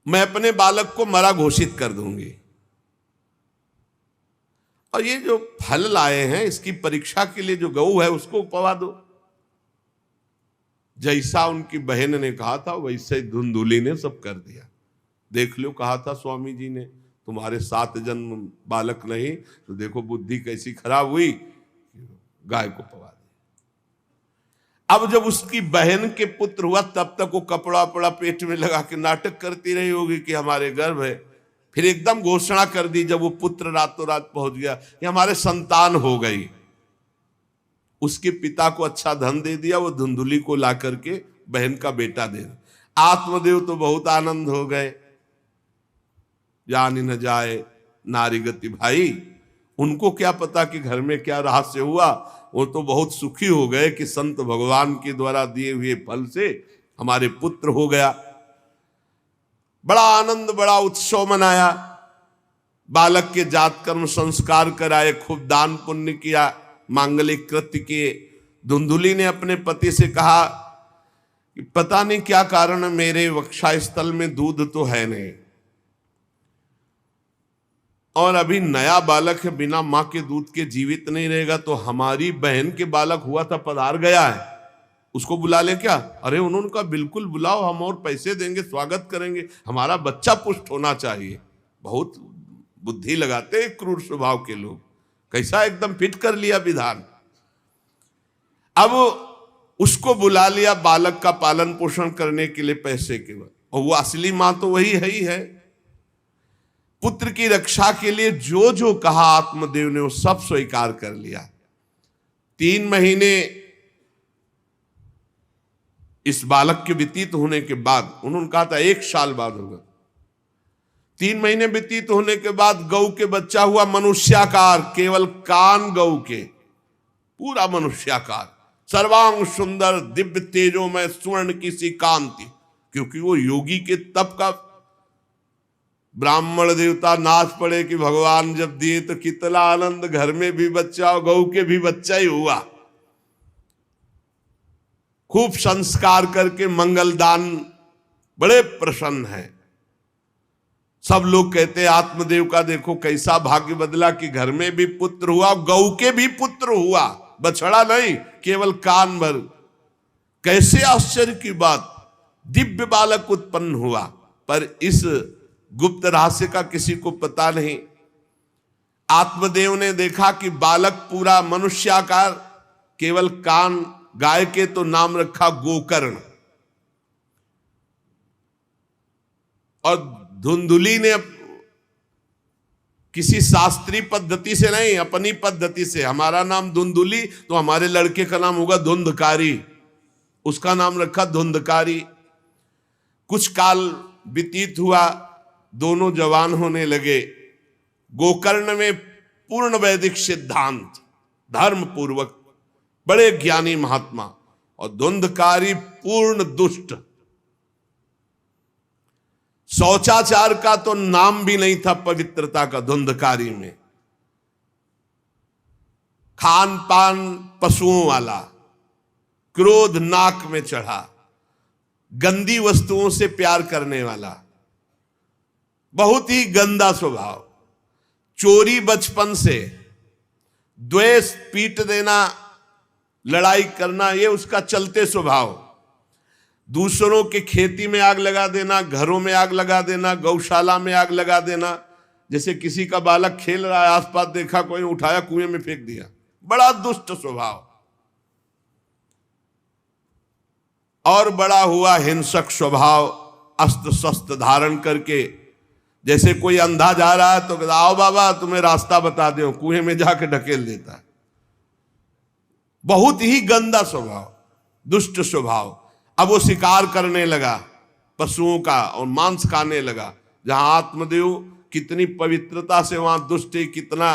मैं अपने बालक को मरा घोषित कर दूंगी, और ये जो फल लाए हैं इसकी परीक्षा के लिए जो गऊ है उसको उपवा दो। जैसा उनकी बहन ने कहा था वैसे ही धुंधुली ने सब कर दिया। देख लो, कहा था स्वामी जी ने तुम्हारे 7 जन्म बालक नहीं, तो देखो बुद्धि कैसी खराब हुई, गाय को पवा दी। अब जब उसकी बहन के पुत्र हुआ तब तक वो कपड़ा वपड़ा पेट में लगा के नाटक करती रही होगी कि हमारे गर्भ है, फिर एकदम घोषणा कर दी जब वो पुत्र रातों रात पहुंच गया कि हमारे संतान हो गई। उसके पिता को अच्छा धन दे दिया, वो धुंधुली को ला करके बहन का बेटा दे दिया। आत्मदेव तो बहुत आनंद हो गए। जान न जाए नारी गति भाई, उनको क्या पता कि घर में क्या रहस्य हुआ। वो तो बहुत सुखी हो गए कि संत भगवान के द्वारा दिए हुए फल से हमारे पुत्र हो गया। बड़ा आनंद, बड़ा उत्सव मनाया। बालक के जात कर्म संस्कार कराए, खूब दान पुण्य किया, मांगलिक कृत्य किए। धुंधुली ने अपने पति से कहा कि पता नहीं क्या कारण, मेरे वक्षस्थल में दूध तो है नहीं, और अभी नया बालक है, बिना मां के दूध के जीवित नहीं रहेगा, तो हमारी बहन के बालक हुआ था पधार गया है, उसको बुला ले क्या? अरे उन्होंने कहा बिल्कुल बुलाओ, हम और पैसे देंगे, स्वागत करेंगे, हमारा बच्चा पुष्ट होना चाहिए। बहुत बुद्धि लगाते क्रूर स्वभाव के लोग, कैसा एकदम फिट कर लिया विधान। अब उसको बुला लिया बालक का पालन पोषण करने के लिए पैसे के बाद, और वो असली मां तो वही है ही है। पुत्र की रक्षा के लिए जो जो कहा आत्मदेव ने वो सब स्वीकार कर लिया। 3 महीने इस बालक के व्यतीत होने के बाद, उन्होंने कहा था 1 साल बाद होगा, 3 महीने व्यतीत होने के बाद गौ के बच्चा हुआ मनुष्याकार, केवल कान गौ के, पूरा मनुष्याकार, सर्वांग सुंदर, दिव्य तेजोमय, स्वर्ण की सी कांति। क्योंकि वो योगी के तप का, ब्राह्मण देवता नाच पड़े कि भगवान जब दिए तो कितना आनंद, घर में भी बच्चा और गौ के भी बच्चा ही हुआ। खूब संस्कार करके मंगल दान, बड़े प्रसन्न हैं। सब लोग कहते आत्मदेव का देखो कैसा भाग्य बदला कि घर में भी पुत्र हुआ, गौ के भी पुत्र हुआ, बछड़ा नहीं, केवल कान भर। कैसे आश्चर्य की बात, दिव्य बालक उत्पन्न हुआ। पर इस गुप्त रहस्य का किसी को पता नहीं। आत्मदेव ने देखा कि बालक पूरा मनुष्याकार, केवल कान, गाय के तो नाम रखा गोकर्ण। और धुंधुली ने किसी शास्त्रीय पद्धति से नहीं, अपनी पद्धति से, हमारा नाम धुंधुली तो हमारे लड़के का नाम होगा धुंधकारी, उसका नाम रखा धुंधकारी। कुछ काल व्यतीत हुआ, दोनों जवान होने लगे। गोकर्ण में पूर्ण वैदिक सिद्धांत, धर्म पूर्वक, बड़े ज्ञानी महात्मा, और धुंधकारी पूर्ण दुष्ट। शौचाचार का तो नाम भी नहीं था पवित्रता का धुंधकारी में। खान पान पशुओं वाला, क्रोध नाक में चढ़ा, गंदी वस्तुओं से प्यार करने वाला, बहुत ही गंदा स्वभाव। चोरी बचपन से, द्वेष, पीट देना, लड़ाई करना, ये उसका चलते स्वभाव। दूसरों के खेती में आग लगा देना, घरों में आग लगा देना, गौशाला में आग लगा देना। जैसे किसी का बालक खेल रहा है, आसपास देखा कोई, उठाया कुएं में फेंक दिया, बड़ा दुष्ट स्वभाव। और बड़ा हुआ हिंसक स्वभाव, अस्त्र शस्त्र धारण करके, जैसे कोई अंधा जा रहा है तो कहता आओ बाबा तुम्हें रास्ता बता दो, कुएं में जाके ढकेल देता है। बहुत ही गंदा स्वभाव, दुष्ट स्वभाव। अब वो शिकार करने लगा पशुओं का और मांस खाने लगा। जहां आत्मदेव कितनी पवित्रता से, वहां दुष्ट कितना।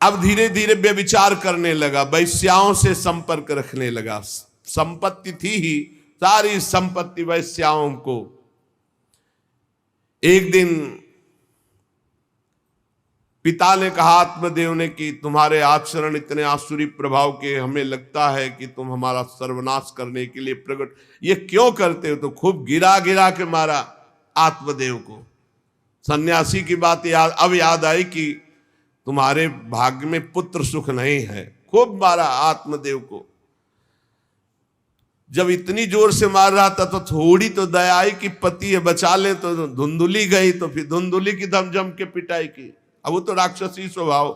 अब धीरे धीरे व्यभिचार करने लगा, वैश्याओं से संपर्क रखने लगा। संपत्ति थी ही, सारी संपत्ति वैश्याओं को। एक दिन पिता ने कहा आत्मदेव ने कि तुम्हारे आचरण इतने आसुरी प्रभाव के, हमें लगता है कि तुम हमारा सर्वनाश करने के लिए प्रकट, ये क्यों करते हो? तो खूब गिरा गिरा के मारा आत्मदेव को। सन्यासी की बात अब याद आई कि तुम्हारे भाग्य में पुत्र सुख नहीं है, खूब मारा आत्मदेव को। जब इतनी जोर से मार रहा था तो थोड़ी तो दया आई कि पति है, बचा ले। तो धुंधुली गई, तो फिर धुंधुली की दम जम के पिटाई की। अब वो तो राक्षसी स्वभाव,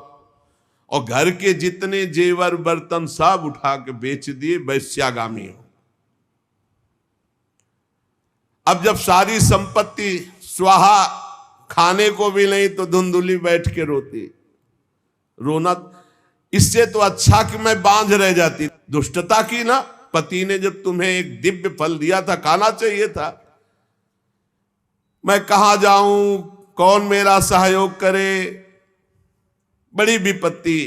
और घर के जितने जेवर बर्तन सब उठा के बेच दिए, वैश्यागामी हो। अब जब सारी संपत्ति स्वाहा खाने को भी नहीं तो धुंधुली बैठ के रोती। रोना इससे तो अच्छा कि मैं बांझ रह जाती। दुष्टता की ना, पति ने जब तुम्हें एक दिव्य फल दिया था, खाना चाहिए था। मैं कहां जाऊं, कौन मेरा सहयोग करे, बड़ी विपत्ति,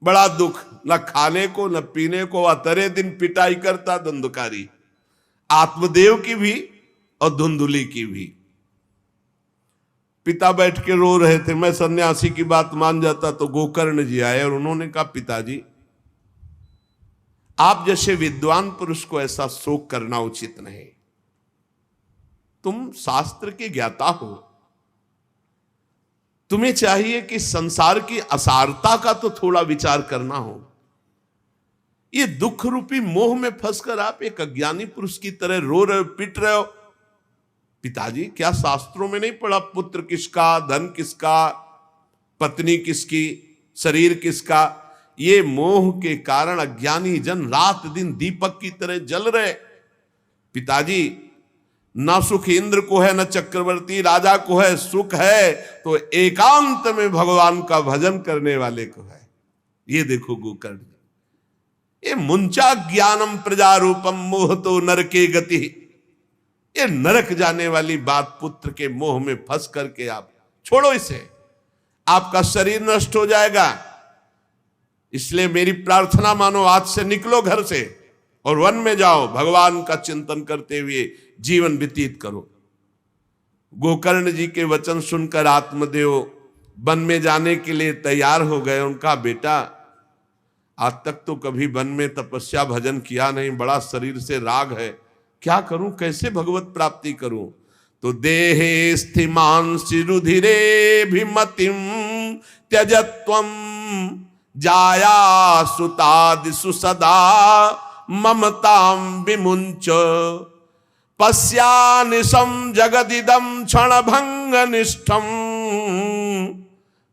बड़ा दुख, न खाने को न पीने को, अतरे दिन पिटाई करता धुंधकारी, आत्मदेव की भी और धुंधुली की भी। पिता बैठ के रो रहे थे। मैं सन्यासी की बात मान जाता तो गोकर्ण जी आए और उन्होंने कहा, पिताजी आप जैसे विद्वान पुरुष को ऐसा शोक करना उचित नहीं। तुम शास्त्र के ज्ञाता हो, तुम्हें चाहिए कि संसार की असारता का तो थोड़ा विचार करना हो। ये दुख रूपी मोह में फंसकर आप एक अज्ञानी पुरुष की तरह रो रहे हो, पिट रहे हो। पिताजी क्या शास्त्रों में नहीं पढ़ा, पुत्र किसका, धन किसका, पत्नी किसकी, शरीर किसका? ये मोह के कारण अज्ञानी जन रात दिन दीपक की तरह जल रहे। पिताजी न सुख इंद्र को है, न चक्रवर्ती राजा को है। सुख है तो एकांत में भगवान का भजन करने वाले को है। ये देखो गोकर्ण, ये मुंचा ज्ञानम प्रजारूपम मोह तो नरके गति। ये नरक जाने वाली बात, पुत्र के मोह में फंस करके आप छोड़ो इसे, आपका शरीर नष्ट हो जाएगा। इसलिए मेरी प्रार्थना मानो, आज से निकलो घर से और वन में जाओ, भगवान का चिंतन करते हुए जीवन व्यतीत करो। गोकर्ण जी के वचन सुनकर आत्मदेव वन में जाने के लिए तैयार हो गए। उनका बेटा आज तक तो कभी वन में तपस्या भजन किया नहीं, बड़ा शरीर से राग है, क्या करूं, कैसे भगवत प्राप्ति करूं? तो देहे स्थिमान सिरुधिरे भिमतिम त्यजत्वम जाया सुतादिषु सदा ममताम विमुंच पश्यानिशं जगदिदं क्षणभंग निष्ठम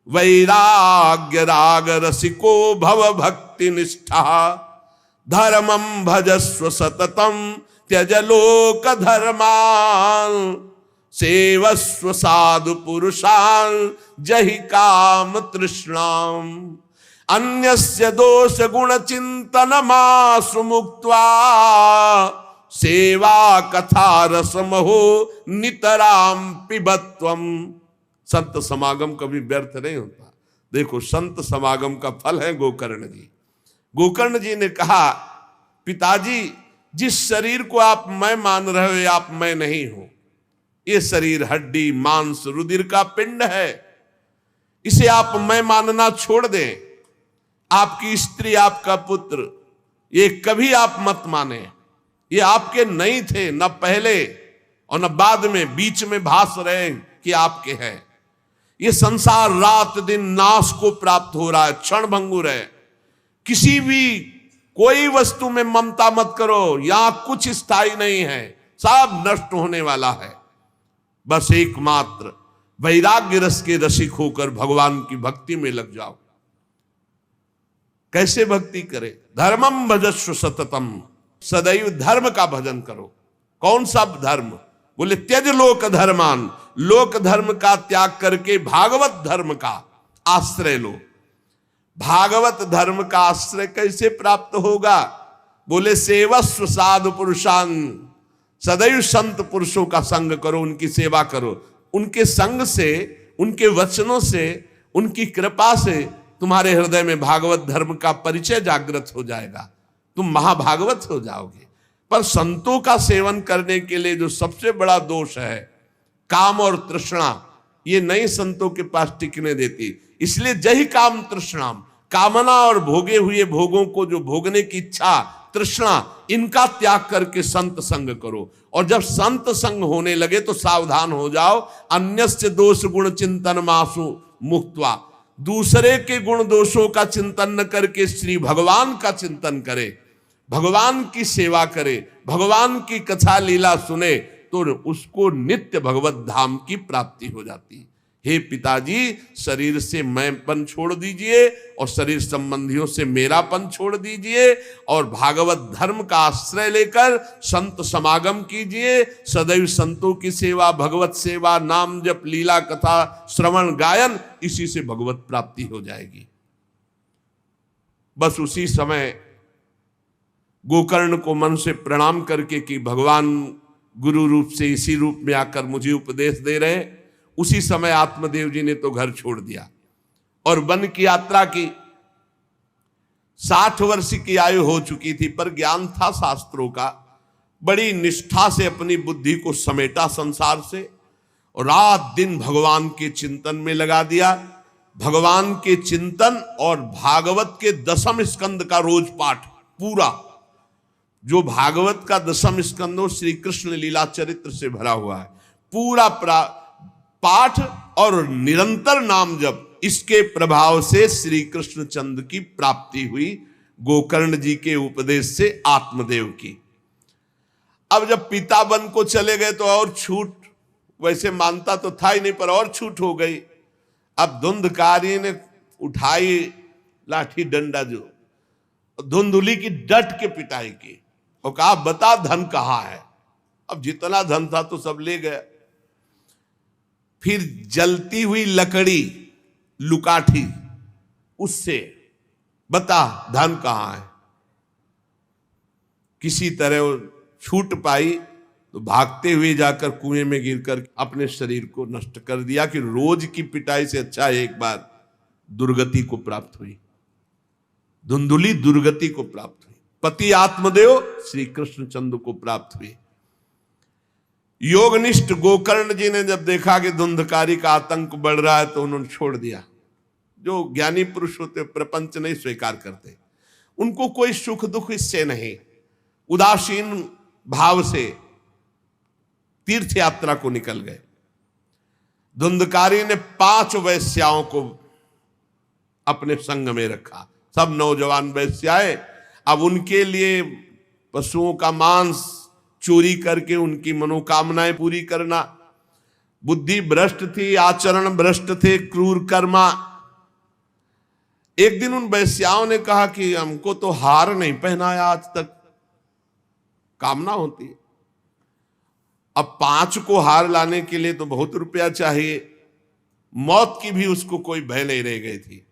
वैराग्य राग रसिको भव भक्ति निष्ठा धर्मं भजस्व सततम त्यज लोक धर्मान सेवस्व साधु पुरुषान जहि काम तृष्णाम अन्यस्य दोष गुण चिंतन मासु मुक्त्वा सेवा कथा रसमहो नितराम पिबत्वम। संत समागम कभी व्यर्थ नहीं होता। देखो संत समागम का फल है गोकर्ण जी। गोकर्ण जी ने कहा, पिताजी जिस शरीर को आप मैं मान रहे हो, आप मैं नहीं हो। ये शरीर हड्डी मांस रुधिर का पिंड है, इसे आप मैं मानना छोड़ दें। आपकी स्त्री, आपका पुत्र, ये कभी आप मत माने। ये आपके नहीं थे, न पहले और न बाद में, बीच में भास रहे कि आपके हैं। ये संसार रात दिन नाश को प्राप्त हो रहा है, क्षण भंगुर है। किसी भी कोई वस्तु में ममता मत करो, यहां कुछ स्थायी नहीं है, सब नष्ट होने वाला है। बस एकमात्र वैराग्य रस के रसिक होकर भगवान की भक्ति में लग जाओ। कैसे भक्ति करे? धर्मम भजस्व सततम, सदैव धर्म का भजन करो। कौन सा धर्म? बोले त्यज लोक धर्मान, लोक धर्म का त्याग करके भागवत धर्म का आश्रय लो। भागवत धर्म का आश्रय कैसे प्राप्त होगा? बोले सेवस्व साधु पुरुषान, सदैव संत पुरुषों का संग करो, उनकी सेवा करो। उनके संग से, उनके वचनों से, उनकी कृपा से तुम्हारे हृदय में भागवत धर्म का परिचय जागृत हो जाएगा, तुम महाभागवत हो जाओगे। पर संतों का सेवन करने के लिए जो सबसे बड़ा दोष है, काम और तृष्णा, ये नई संतों के पास टिकने देती। इसलिए जही काम तृष्णाम, कामना और भोगे हुए भोगों को जो भोगने की इच्छा, तृष्णा, इनका त्याग करके संत संग करो। और जब संत संग होने लगे तो सावधान हो जाओ। अन्यस्य दोष गुण चिंतन मासु मुक्त्वा, दूसरे के गुण दोषों का चिंतन न करके श्री भगवान का चिंतन करे, भगवान की सेवा करे, भगवान की कथा लीला सुने, तो उसको नित्य भगवत धाम की प्राप्ति हो जाती। हे पिताजी, शरीर से मैंपन छोड़ दीजिए और शरीर संबंधियों से मेरापन छोड़ दीजिए और भागवत धर्म का आश्रय लेकर संत समागम कीजिए। सदैव संतों की सेवा, भगवत सेवा, नाम जप, लीला कथा, श्रवण गायन, इसी से भगवत प्राप्ति हो जाएगी। बस उसी समय गोकर्ण को मन से प्रणाम करके कि भगवान गुरु रूप से इसी रूप में आकर मुझे उपदेश दे रहे हैं, उसी समय आत्मदेव जी ने तो घर छोड़ दिया और वन की यात्रा की। 60 वर्ष की आयु हो चुकी थी, पर ज्ञान था शास्त्रों का। बड़ी निष्ठा से अपनी बुद्धि को समेटा संसार से और रात दिन भगवान के चिंतन में लगा दिया। भगवान के चिंतन और भागवत के 10वें स्कंद का रोज पाठ पूरा, जो भागवत का 10वां स्कंद श्री कृष्ण लीला चरित्र से भरा हुआ है, पूरा पाठ और निरंतर नाम जप, इसके प्रभाव से श्री कृष्ण चंद्र की प्राप्ति हुई गोकर्ण जी के उपदेश से आत्मदेव की। अब जब पिता वन को चले गए तो और छूट, वैसे मानता तो था ही नहीं पर और छूट हो गई। अब धुंधकारी ने उठाई लाठी डंडा, जो धुंधुली की डट के पिटाई की और कहा बता धन कहाँ है। अब जितना धन था तो सब ले गया। फिर जलती हुई लकड़ी लुकाठी, उससे बता धन कहाँ है। किसी तरह वो छूट पाई तो भागते हुए जाकर कुएं में गिरकर अपने शरीर को नष्ट कर दिया कि रोज की पिटाई से अच्छा एक बार दुर्गति को प्राप्त हुई। धुंधुली दुर्गति को प्राप्त हुई, पति आत्मदेव श्री कृष्ण चंद्र को प्राप्त हुई। योगनिष्ठ गोकर्ण जी ने जब देखा कि धुंधकारी का आतंक बढ़ रहा है तो उन्होंने छोड़ दिया। जो ज्ञानी पुरुष होते प्रपंच नहीं स्वीकार करते, उनको कोई सुख दुख इससे नहीं, उदासीन भाव से तीर्थ यात्रा को निकल गए। धुंधकारी ने 5 वैश्याओं को अपने संग में रखा, सब नौजवान वैश्याएं। अब उनके लिए पशुओं का मांस चोरी करके उनकी मनोकामनाएं पूरी करना। बुद्धि भ्रष्ट थी, आचरण भ्रष्ट थे, क्रूर कर्मा। एक दिन उन वैश्याओं ने कहा कि हमको तो हार नहीं पहनाया आज तक, कामना होती है। अब 5 को हार लाने के लिए तो बहुत रुपया चाहिए। मौत की भी उसको कोई भय नहीं रह गई थी।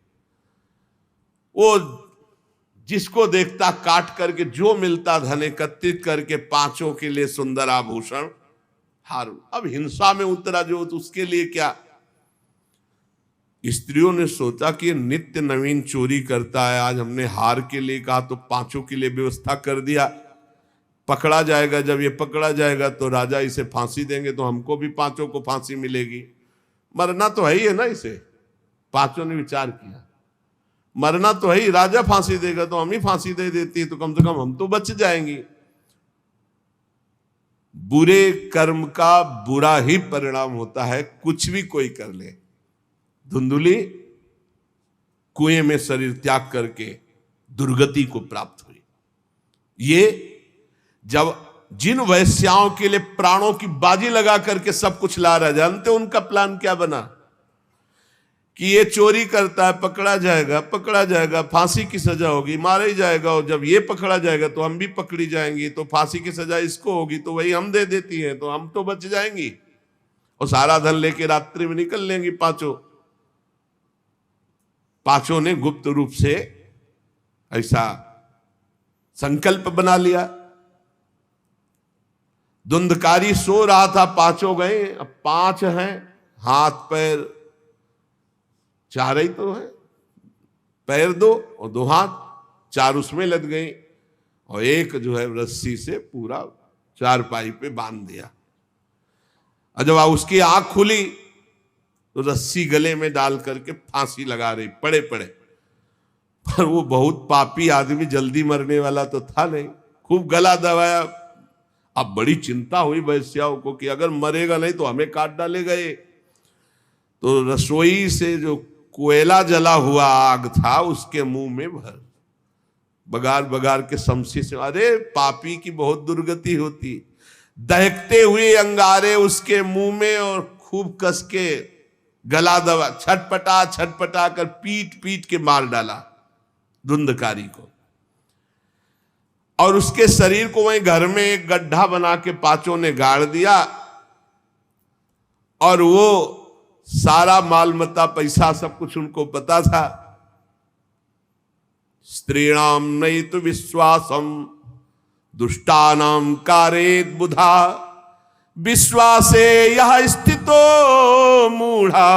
वो जिसको देखता काट करके जो मिलता धन एकत्रित करके 5 के लिए सुंदर आभूषण हार। अब हिंसा में उतरा जो, तो उसके लिए क्या। स्त्रियों ने सोचा कि नित्य नवीन चोरी करता है, आज हमने हार के लिए कहा तो 5 के लिए व्यवस्था कर दिया। पकड़ा जाएगा, जब ये पकड़ा जाएगा तो राजा इसे फांसी देंगे, तो हमको भी 5 को फांसी मिलेगी। मरना तो है ही है ना इसे। 5 ने विचार किया मरना तो है ही, राजा फांसी देगा तो हम ही फांसी दे देती, तो कम से कम हम तो बच जाएंगे। बुरे कर्म का बुरा ही परिणाम होता है, कुछ भी कोई कर ले। धुंधुली कुएं में शरीर त्याग करके दुर्गति को प्राप्त हुई। ये जब जिन वैश्याओं के लिए प्राणों की बाजी लगा करके सब कुछ ला रहा, जानते उनका प्लान क्या बना कि ये चोरी करता है, पकड़ा जाएगा, फांसी की सजा होगी, मारा ही जाएगा। और जब ये पकड़ा जाएगा तो हम भी पकड़ी जाएंगी, तो फांसी की सजा इसको होगी, तो वही हम दे देती हैं, तो हम तो बच जाएंगी और सारा धन लेके रात्रि में निकल लेंगी 5 ने गुप्त रूप से ऐसा संकल्प बना लिया। धुंधकारी सो रहा था, 5 गए। अब 5 हैं, हाथ पैर 4 ही तो है, पैर 2 और 2 हाथ, 4 उसमें लग गई और एक जो है रस्सी से पूरा चारपाई पे बांध दिया। और जब उसकी आंख खुली तो रस्सी गले में डाल करके फांसी लगा रही पड़े पड़े। पर वो बहुत पापी आदमी, जल्दी मरने वाला तो था नहीं, खूब गला दबाया। अब बड़ी चिंता हुई वैश्याओं को कि अगर मरेगा नहीं तो हमें काट डालेगा ये। तो रसोई से जो कोयला जला हुआ आग था उसके मुंह में भर बगार बगार के शमशी से। अरे पापी की बहुत दुर्गति होती। दहकते हुए अंगारे उसके मुंह में और खूब कस के गला दबा, छटपटा छटपटा कर पीट पीट के मार डाला धुंधकारी को, और उसके शरीर को वहीं घर में एक गड्ढा बना के पांचों ने गाड़ दिया, और वो सारा माल मत्ता पैसा सब कुछ उनको पता था। स्त्रीणाम नयितु विश्वासम दुष्टानाम कारेत बुधा, विश्वासे यह स्थितो मूढ़ा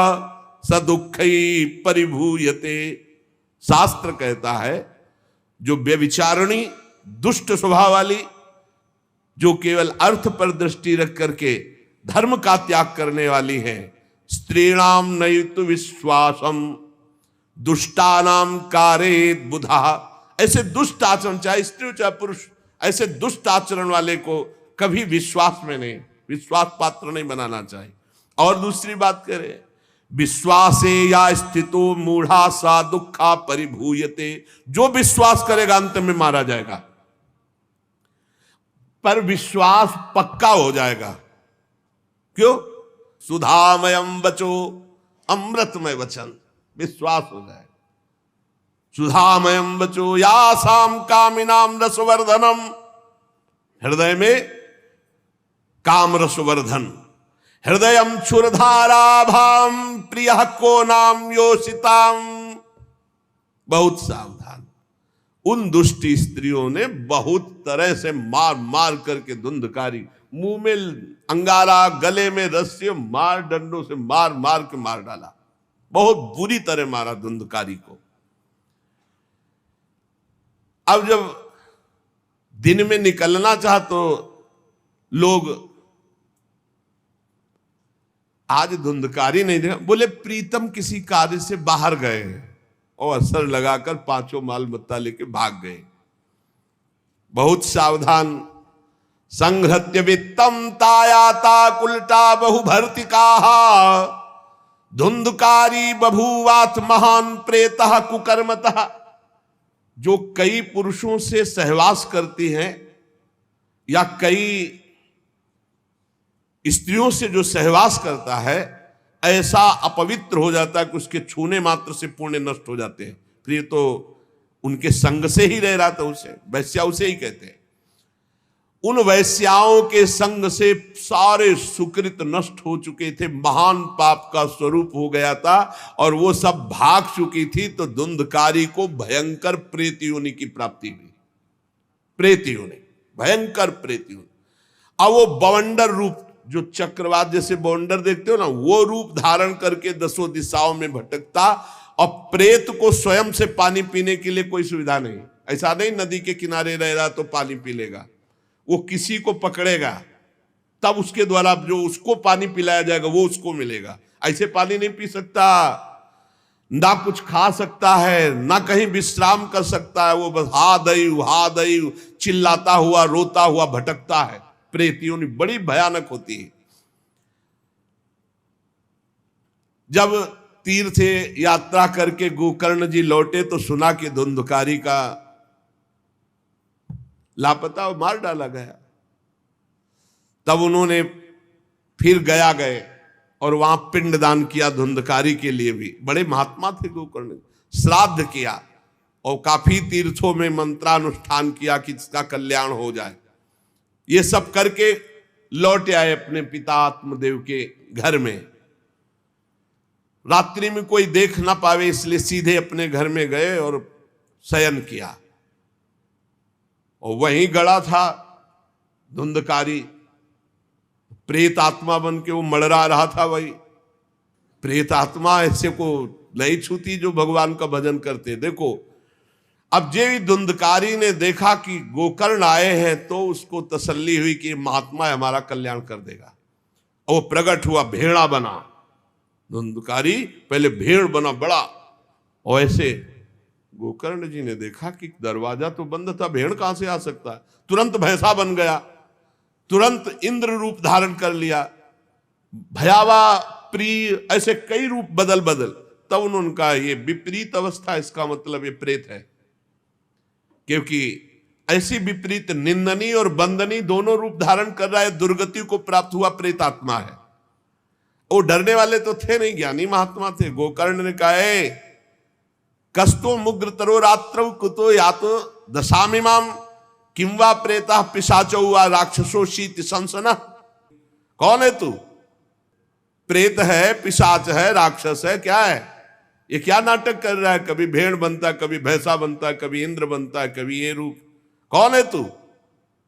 सदुखई परिभूयते। शास्त्र कहता है जो व्यभिचारिणी दुष्ट स्वभाव वाली, जो केवल अर्थ पर दृष्टि रख करके धर्म का त्याग करने वाली है, स्त्रीणाम नयितु विश्वासम दुष्टानाम कारेत बुधा, ऐसे दुष्ट आचरण, चाहे स्त्री हो चाहे पुरुष, ऐसे दुष्ट आचरण वाले को कभी विश्वास में नहीं, विश्वास पात्र नहीं बनाना चाहिए। और दूसरी बात करें, विश्वासे या स्थितो मूढ़ा सा दुखा परिभूयते, जो विश्वास करेगा अंत में मारा जाएगा, पर विश्वास पक्का हो जाएगा। क्यों? सुधामयम वचो अमृतमय वचन, विश्वास हो जाएगा। सुधामयम वचो यासाम कामिनाम रसवर्धनम, हृदय में काम रसवर्धन, हृदयम क्षुरधाराभाम प्रिय को नाम योषिताम। बहुत सावधान, उन दुष्ट स्त्रियों ने बहुत तरह से मार मार करके धुंधकारी, मुंह में अंगारा, गले में रस्सी, मार डंडों से मार मार के मार डाला, बहुत बुरी तरह मारा धुंधकारी को। अब जब दिन में निकलना चाह तो लोग, आज धुंधकारी नहीं देखा, बोले प्रीतम किसी कार्य से बाहर गए हैं, और असर लगाकर पांचों माल मत्ता लेके भाग गए। बहुत सावधान। संहृत्य वित्तम तायाता कुलटा बहुभर्तिका, धुंधकारी बभूवात महान प्रेतः कुकर्मतः। जो कई पुरुषों से सहवास करती हैं या कई स्त्रियों से जो सहवास करता है, ऐसा अपवित्र हो जाता है कि उसके छूने मात्र से पुण्य नष्ट हो जाते हैं। फिर ये तो उनके संग से ही रह रहा था, उसे वैश्या उसे ही कहते हैं। उन वैश्याओं के संग से सारे सुकृत नष्ट हो चुके थे, महान पाप का स्वरूप हो गया था, और वो सब भाग चुकी थी। तो धुंधकारी को भयंकर प्रेत योनि की प्राप्ति हुई, प्रेत योनि, भयंकर प्रेत योनि। अब वो बवंडर रूप, जो चक्रवात जैसे बवंडर देखते हो ना, वो रूप धारण करके दसों दिशाओं में भटकता, और प्रेत को स्वयं से पानी पीने के लिए कोई सुविधा नहीं। ऐसा नहीं नदी के किनारे रह रहा तो पानी पी लेगा, वो किसी को पकड़ेगा तब उसके द्वारा जो उसको पानी पिलाया जाएगा वो उसको मिलेगा। ऐसे पानी नहीं पी सकता, ना कुछ खा सकता है, ना कहीं विश्राम कर सकता है। वो बस हा दई चिल्लाता हुआ, रोता हुआ भटकता है। प्रेत योनि बड़ी भयानक होती है। जब तीर्थ यात्रा करके गोकर्ण जी लौटे तो सुना कि धुंधकारी का लापता और मार डाला गया। तब उन्होंने फिर गया गए और वहां पिंडदान किया धुंधकारी के लिए भी। बड़े महात्मा थे गोकर्ण, श्राद्ध किया और काफी तीर्थों में मंत्रानुष्ठान किया कि इसका कल्याण हो जाए। ये सब करके लौट आए अपने पिता आत्मदेव के घर में। रात्रि में कोई देख ना पावे इसलिए सीधे अपने घर में गए और शयन किया। और वहीं गड़ा था धुंधकारी, प्रेत आत्मा बन के वो मड़रा रहा था। वही प्रेत आत्मा ऐसे को नहीं छूती जो भगवान का भजन करते। देखो अब जे धुंधकारी ने देखा कि गोकर्ण आए हैं तो उसको तसल्ली हुई कि महात्मा हमारा कल्याण कर देगा। और वो प्रकट हुआ, भेड़ा बना। धुंधकारी पहले भेड़ बना बड़ा, और ऐसे गोकर्ण जी ने देखा कि दरवाजा तो बंद था, भेड़ कहां से आ सकता है। तुरंत भैंसा बन गया, तुरंत इंद्र रूप धारण कर लिया, भयावा, प्रिय, ऐसे कई रूप बदल बदल। तब उन्होंने कहा ये विपरीत अवस्था, इसका मतलब ये प्रेत है। क्योंकि ऐसी विपरीत निंदनीय और बंदनीय दोनों रूप धारण कर रहा है, दुर्गति को प्राप्त हुआ प्रेत आत्मा है। वो डरने वाले तो थे नहीं, ज्ञानी महात्मा थे। गोकर्ण ने कहा, कस्तो मुग्र तरो रात्रौ कुतो यातो दशामिमाम किंवा प्रेता पिशाचो वा राक्षसो शीत संसन। कौन है तू? प्रेत है, पिशाच है, राक्षस है, क्या है ये? क्या नाटक कर रहा है? कभी भेड़ बनता है, कभी भैंसा बनता है, कभी इंद्र बनता है, कभी ये रूप। कौन है तू?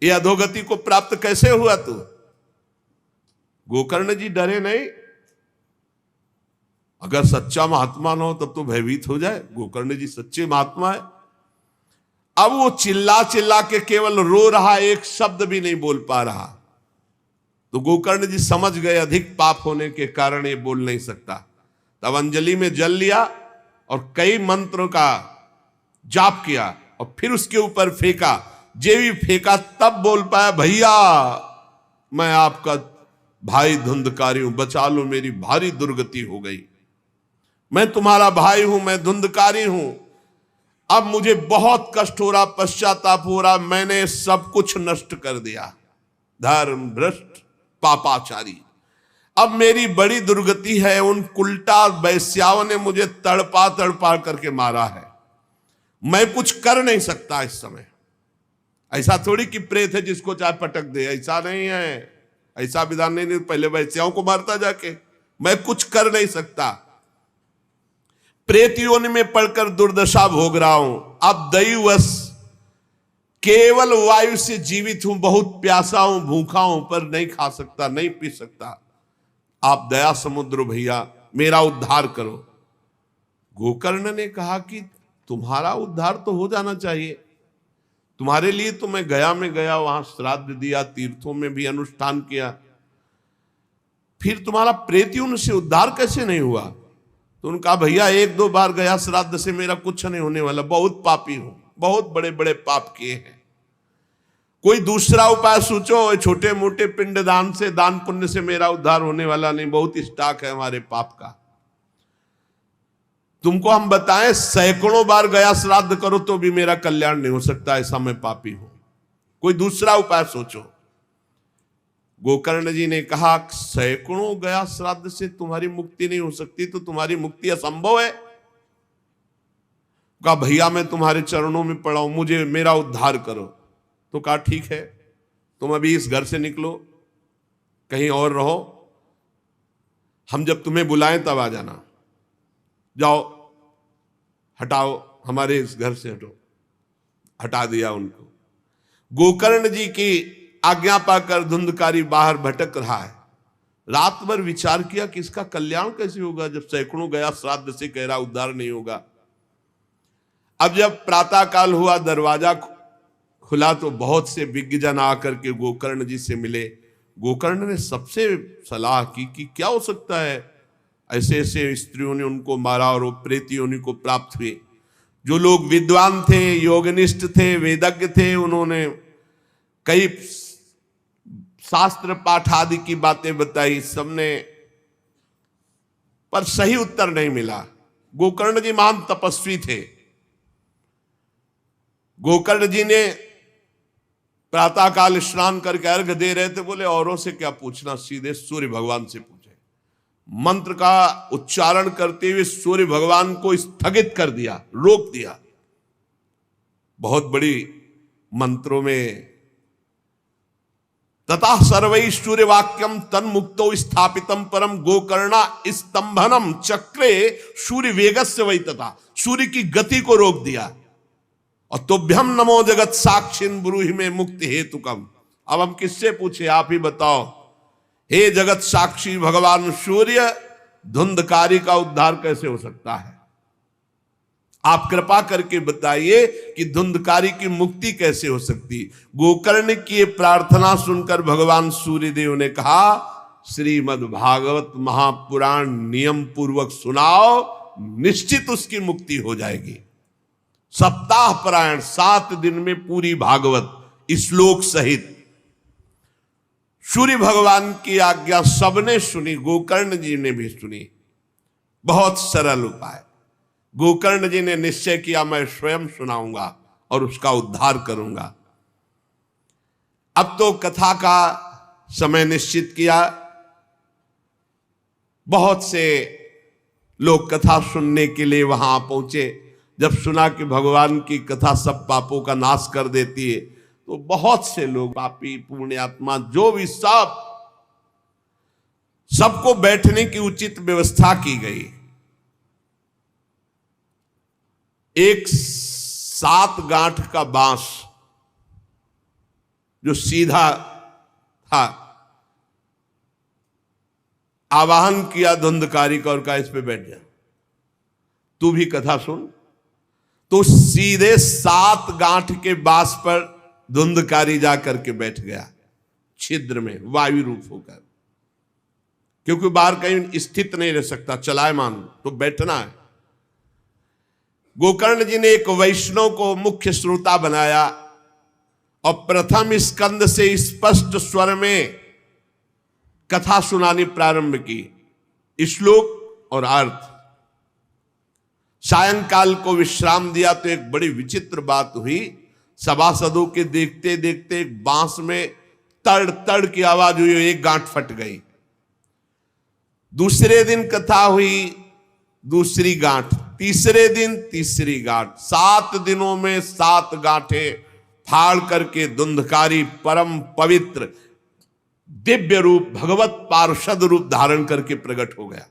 ये अधोगति को प्राप्त कैसे हुआ तू? गोकर्ण जी डरे नहीं। अगर सच्चा महात्मा न हो तब तो भयभीत हो जाए। गोकर्ण जी सच्चे महात्मा है। अब वो चिल्ला चिल्ला के केवल रो रहा, एक शब्द भी नहीं बोल पा रहा। तो गोकर्ण जी समझ गए अधिक पाप होने के कारण ये बोल नहीं सकता। तब अंजलि में जल लिया और कई मंत्रों का जाप किया और फिर उसके ऊपर फेंका। जे भी फेंका तब बोल पाया, भैया मैं आपका भाई धुंधकारी हूं, बचा लो, मेरी भारी दुर्गति हो गई। मैं तुम्हारा भाई हूं, मैं धुंधकारी हूं, अब मुझे बहुत कष्ट हो रहा, पश्चाताप हो रहा, मैंने सब कुछ नष्ट कर दिया, धर्म भ्रष्ट पापाचारी। अब मेरी बड़ी दुर्गति है, उन कुलटा वैश्याओं ने मुझे तड़पा तड़पा करके मारा है, मैं कुछ कर नहीं सकता इस समय। ऐसा थोड़ी कि प्रेत है जिसको चाहे पटक दे, ऐसा नहीं है, ऐसा विधान नहीं, पहले वैश्याओं को मारता जाके, मैं कुछ कर नहीं सकता, प्रेत योनि में पड़कर दुर्दशा भोग रहा हूं। अब दैवश केवल वायु से जीवित हूं, बहुत प्यासा हूं, भूखा हूं, पर नहीं खा सकता, नहीं पी सकता। आप दया समुद्र भैया मेरा उद्धार करो। गोकर्ण ने कहा कि तुम्हारा उद्धार तो हो जाना चाहिए, तुम्हारे लिए तो मैं गया में गया, वहां श्राद्ध दिया, तीर्थों में भी अनुष्ठान किया, फिर तुम्हारा प्रेतयुन से उद्धार कैसे नहीं हुआ? तो उनका भैया एक दो बार गया श्राद्ध से मेरा कुछ नहीं होने वाला, बहुत पापी हूं, बहुत बड़े बड़े पाप किए हैं, कोई दूसरा उपाय सोचो, छोटे मोटे पिंडदान से, दान पुण्य से मेरा उद्धार होने वाला नहीं, बहुत स्टॉक है हमारे पाप का। तुमको हम बताएं सैकड़ों बार गया श्राद्ध करो तो भी मेरा कल्याण नहीं हो सकता, ऐसा मैं पापी हूं, कोई दूसरा उपाय सोचो। गोकर्ण जी ने कहा सैकड़ों गया श्राद्ध से तुम्हारी मुक्ति नहीं हो सकती, तो तुम्हारी मुक्ति असंभव है। कहा भैया मैं तुम्हारे चरणों में पड़ा हूं, मुझे मेरा उद्धार करो। तो कहा ठीक है, तुम अभी इस घर से निकलो, कहीं और रहो, हम जब तुम्हें बुलाएं तब आ जाना, जाओ हटाओ, हमारे इस घर से हटो। हटा दिया उनको। गोकर्ण जी की आज्ञा पाकर धुंधकारी बाहर भटक रहा है। रात भर विचार किया कि इसका कल्याण कैसे होगा, जब सैकड़ों गया श्राद्ध से कह रहा उद्धार नहीं होगा। अब जब प्रातः काल हुआ, दरवाजा खुला तो बहुत से विज्ञजन आकर के गोकर्ण जी से मिले। गोकर्ण ने सबसे सलाह की कि क्या हो सकता है, ऐसे ऐसे स्त्रियों ने उनको मारा और वो प्रेत योनि को प्राप्त हुए। जो लोग विद्वान थे, योगनिष्ठ थे, वेदज्ञ थे, उन्होंने कई शास्त्र पाठ आदि की बातें बताई, सबने, पर सही उत्तर नहीं मिला। गोकर्ण जी महान तपस्वी थे। गोकर्ण जी ने प्रातःकाल स्नान करके अर्घ दे रहे थे, बोले औरों से क्या पूछना, सीधे सूर्य भगवान से पूछे। मंत्र का उच्चारण करते हुए सूर्य भगवान को स्थगित कर दिया, रोक दिया। बहुत बड़ी मंत्रों में तथा सर्वै सूर्य वाक्यम तन्मुक्तो स्थापितम परम गोकर्णा स्तंभनम चक्रे सूर्य वेगस्य वै, तथा सूर्य की गति को रोक दिया। और तुभ्यम नमो जगत साक्षिन ब्रूहि में मुक्ति हेतुकम। अब हम किससे पूछे, आप ही बताओ। हे जगत साक्षी भगवान सूर्य, धुंधकारी का उद्धार कैसे हो सकता है? आप कृपा करके बताइए कि धुंधकारी की मुक्ति कैसे हो सकती। गोकर्ण की प्रार्थना सुनकर भगवान सूर्यदेव ने कहा, श्रीमद् भागवत महापुराण नियम पूर्वक सुनाओ, निश्चित उसकी मुक्ति हो जाएगी। सप्ताह पारायण 7 दिन में पूरी भागवत श्लोक सहित। सूर्य भगवान की आज्ञा सबने सुनी, गोकर्ण जी ने भी सुनी। बहुत सरल उपाय। गोकर्ण जी ने निश्चय किया मैं स्वयं सुनाऊंगा और उसका उद्धार करूंगा। अब तो कथा का समय निश्चित किया। बहुत से लोग कथा सुनने के लिए वहां पहुंचे। जब सुना कि भगवान की कथा सब पापों का नाश कर देती है, तो बहुत से लोग, पापी पुण्यात्मा जो भी, सबको बैठने की उचित व्यवस्था की गई। एक 7 गांठ का बांस जो सीधा था, आवाहन किया धुंधकारी का और कहा इस पे बैठ जा, तू भी कथा सुन। तो सीधे 7 गांठ के बांस पर धुंधकारी जा करके बैठ गया, छिद्र में वायु रूप होकर, क्योंकि बाहर कहीं स्थित नहीं रह सकता, चलायमान तो बैठना है। गोकर्ण जी ने एक वैष्णव को मुख्य श्रोता बनाया और प्रथम स्कंद से स्पष्ट स्वर में कथा सुनानी प्रारंभ की, श्लोक और अर्थ। सायंकाल को विश्राम दिया तो एक बड़ी विचित्र बात हुई। सभासदों के देखते देखते एक बांस में तड़ तड़ की आवाज हुई, एक गांठ फट गई। दूसरे दिन कथा हुई, दूसरी गांठ, तीसरे दिन तीसरी गांठ, 7 दिनों में 7 गांठें फाड़ करके धुंधकारी परम पवित्र दिव्य रूप, भगवत पार्षद रूप धारण करके प्रकट हो गया।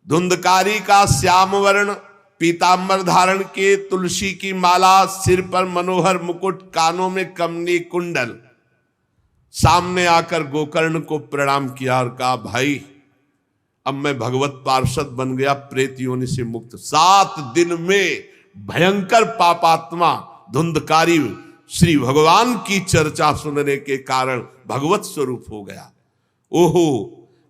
धुंधकारी का श्याम वर्ण पीतांबर धारण के, तुलसी की माला, सिर पर मनोहर मुकुट, कानों में कमनी कुंडल, सामने आकर गोकर्ण को प्रणाम किया और कहा, भाई अब मैं भगवत पार्षद बन गया, प्रेत योनि से मुक्त। 7 दिन में भयंकर पापात्मा धुंधकारी श्री भगवान की चर्चा सुनने के कारण भगवत स्वरूप हो गया। ओहो,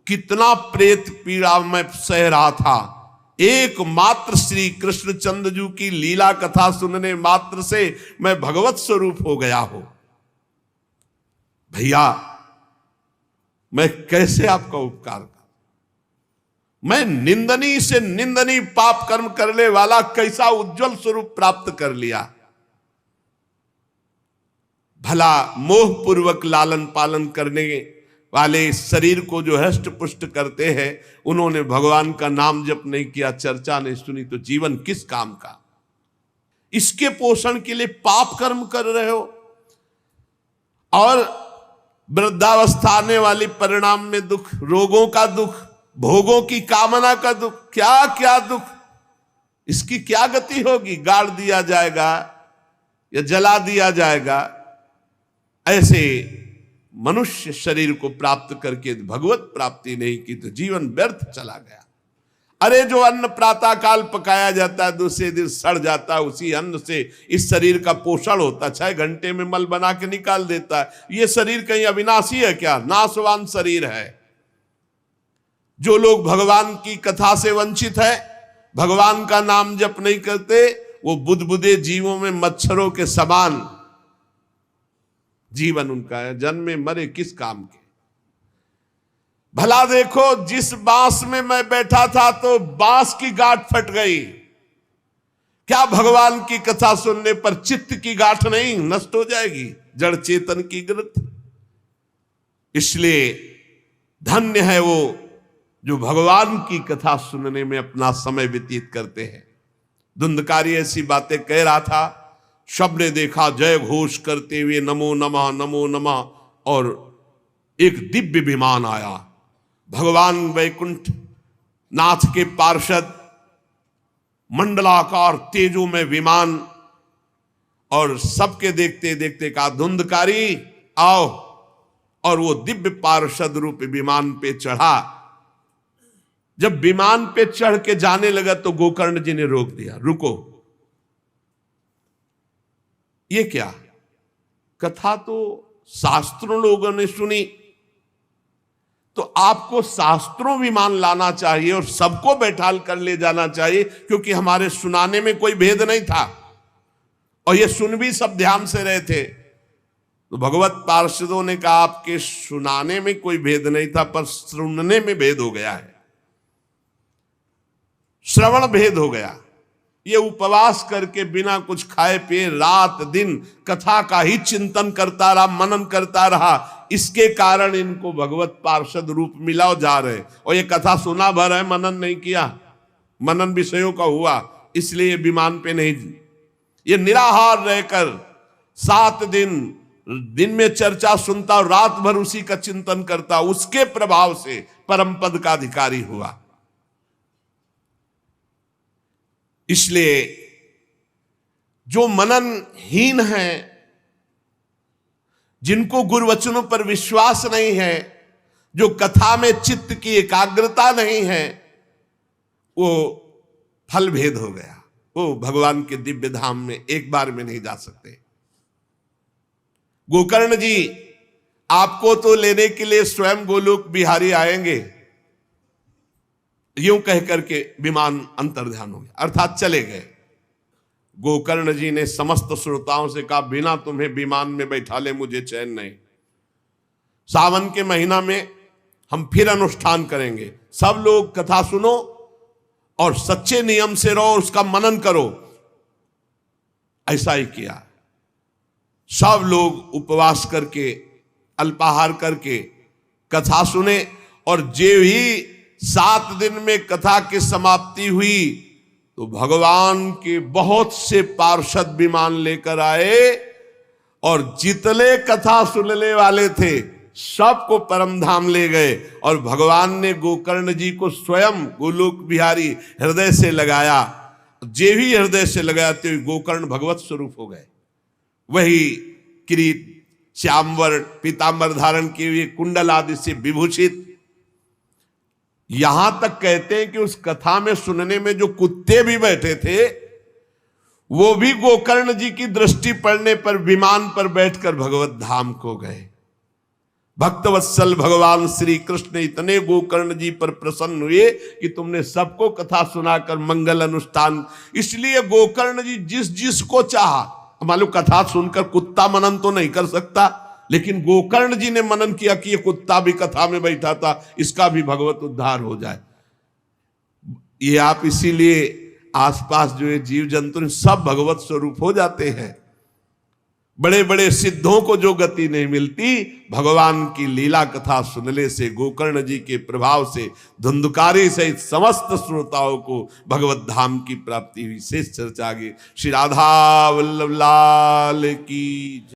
कितना प्रेत पीड़ा मैं सह रहा था, एकमात्र श्री कृष्णचंद्र जी की लीला कथा सुनने मात्र से मैं भगवत स्वरूप हो गया हूं। भैया मैं कैसे आपका उपकार करूं? मैं निंदनीय से निंदनीय पाप कर्म करने वाला कैसा उज्जवल स्वरूप प्राप्त कर लिया। भला मोह पूर्वक लालन पालन करने वाले शरीर को जो हष्ट पुष्ट करते हैं, उन्होंने भगवान का नाम जप नहीं किया, चर्चा नहीं सुनी, तो जीवन किस काम का? इसके पोषण के लिए पाप कर्म कर रहे हो और वृद्धावस्था आने वाली परिणाम में दुख, रोगों का दुख, भोगों की कामना का दुख, क्या क्या दुख, इसकी क्या गति होगी? गाड़ दिया जाएगा या जला दिया जाएगा। ऐसे मनुष्य शरीर को प्राप्त करके भगवत प्राप्ति नहीं की तो जीवन व्यर्थ चला गया। अरे जो अन्न प्रातः काल पकाया जाता है, दूसरे दिन सड़ जाता है, उसी अन्न से इस शरीर का पोषण होता है, 6 घंटे में मल बना के निकाल देता है। ये शरीर कहीं अविनाशी है क्या? नाशवान शरीर है। जो लोग भगवान की कथा से वंचित है, भगवान का नाम जप नहीं करते, वो बुदबुदे जीवों में मच्छरों के समान जीवन उनका है, जन्मे मरे किस काम के। भला देखो, जिस बांस में मैं बैठा था तो बांस की गांठ फट गई, क्या भगवान की कथा सुनने पर चित्त की गांठ नहीं नष्ट हो जाएगी, जड़ चेतन की ग्रंथ? इसलिए धन्य है वो जो भगवान की कथा सुनने में अपना समय व्यतीत करते हैं। धुंधकारी ऐसी बातें कह रहा था, सबने देखा जय घोष करते हुए नमो नमः नमो नमः, और एक दिव्य विमान आया। भगवान वैकुंठ नाथ के पार्षद, मंडलाकार तेजो में विमान, और सबके देखते देखते कहा, धुंधकारी आओ, और वो दिव्य पार्षद रूप विमान पे चढ़ा। जब विमान पे चढ़ के जाने लगा तो गोकर्ण जी ने रोक दिया, रुको, ये क्या? कथा तो शास्त्रों लोगों ने सुनी, तो आपको शास्त्रों विमान लाना चाहिए और सबको बैठाल कर ले जाना चाहिए, क्योंकि हमारे सुनाने में कोई भेद नहीं था और ये सुन भी सब ध्यान से रहे थे। तो भगवत पार्षदों ने कहा, आपके सुनाने में कोई भेद नहीं था, पर सुनने में भेद हो गया है, श्रवण भेद हो गया। ये उपवास करके बिना कुछ खाए पिए रात दिन कथा का ही चिंतन करता रहा, मनन करता रहा, इसके कारण इनको भगवत पार्षद रूप मिला और जा रहे, और ये कथा सुना भर है, मनन नहीं किया, मनन विषयों का हुआ इसलिए विमान पे नहीं। ये निराहार रहकर 7 दिन में चर्चा सुनता और रात भर उसी का चिंतन करता, उसके प्रभाव से परम पद का अधिकारी हुआ। इसलिए जो मननहीन है, जिनको गुरुवचनों पर विश्वास नहीं है, जो कथा में चित्त की एकाग्रता नहीं है, वो फल भेद हो गया, वो भगवान के दिव्य धाम में एक बार में नहीं जा सकते। गोकर्ण जी आपको तो लेने के लिए स्वयं गोलोक बिहारी आएंगे, यूं कह करके विमान अंतर्ध्यान हो गया, अर्थात चले गए। गोकर्ण जी ने समस्त श्रोताओं से कहा, बिना तुम्हें विमान में बैठा ले मुझे चैन नहीं। सावन के महीना में हम फिर अनुष्ठान करेंगे, सब लोग कथा सुनो और सच्चे नियम से रहो, उसका मनन करो। ऐसा ही किया, सब लोग उपवास करके अल्पाहार करके कथा सुने, और जे ही 7 दिन में कथा की समाप्ति हुई तो भगवान के बहुत से पार्षद विमान लेकर आए, और जितने कथा सुनने वाले थे सबको परम धाम ले गए, और भगवान ने गोकर्ण जी को स्वयं गोलोक बिहारी हृदय से लगाया। जे भी हृदय से लगाते हुए गोकर्ण भगवत स्वरूप हो गए। वही किरीट श्यामवर पीतांबर धारण किए हुए, कुंडल आदि से विभूषित। यहां तक कहते हैं कि उस कथा में सुनने में जो कुत्ते भी बैठे थे, वो भी गोकर्ण जी की दृष्टि पड़ने पर विमान पर बैठकर भगवत धाम को गए। भक्तवत्सल भगवान श्री कृष्ण इतने गोकर्ण जी पर प्रसन्न हुए कि तुमने सबको कथा सुनाकर मंगल अनुष्ठान। इसलिए गोकर्ण जी जिस जिसको चाहा, मालूम कथा सुनकर कुत्ता मनन तो नहीं कर सकता, लेकिन गोकर्ण जी ने मनन किया कि ये कुत्ता भी कथा में बैठा था, इसका भी भगवत उद्धार हो जाए। ये आप इसीलिए आसपास जो है जीव जंतु सब भगवत स्वरूप हो जाते हैं। बड़े बड़े सिद्धों को जो गति नहीं मिलती, भगवान की लीला कथा सुनने से, गोकर्ण जी के प्रभाव से धुंधकारी सहित समस्त श्रोताओं को भगवत धाम की प्राप्ति हुई। शेष चर्चा आगे। श्री राधा वल्लभ लाल की।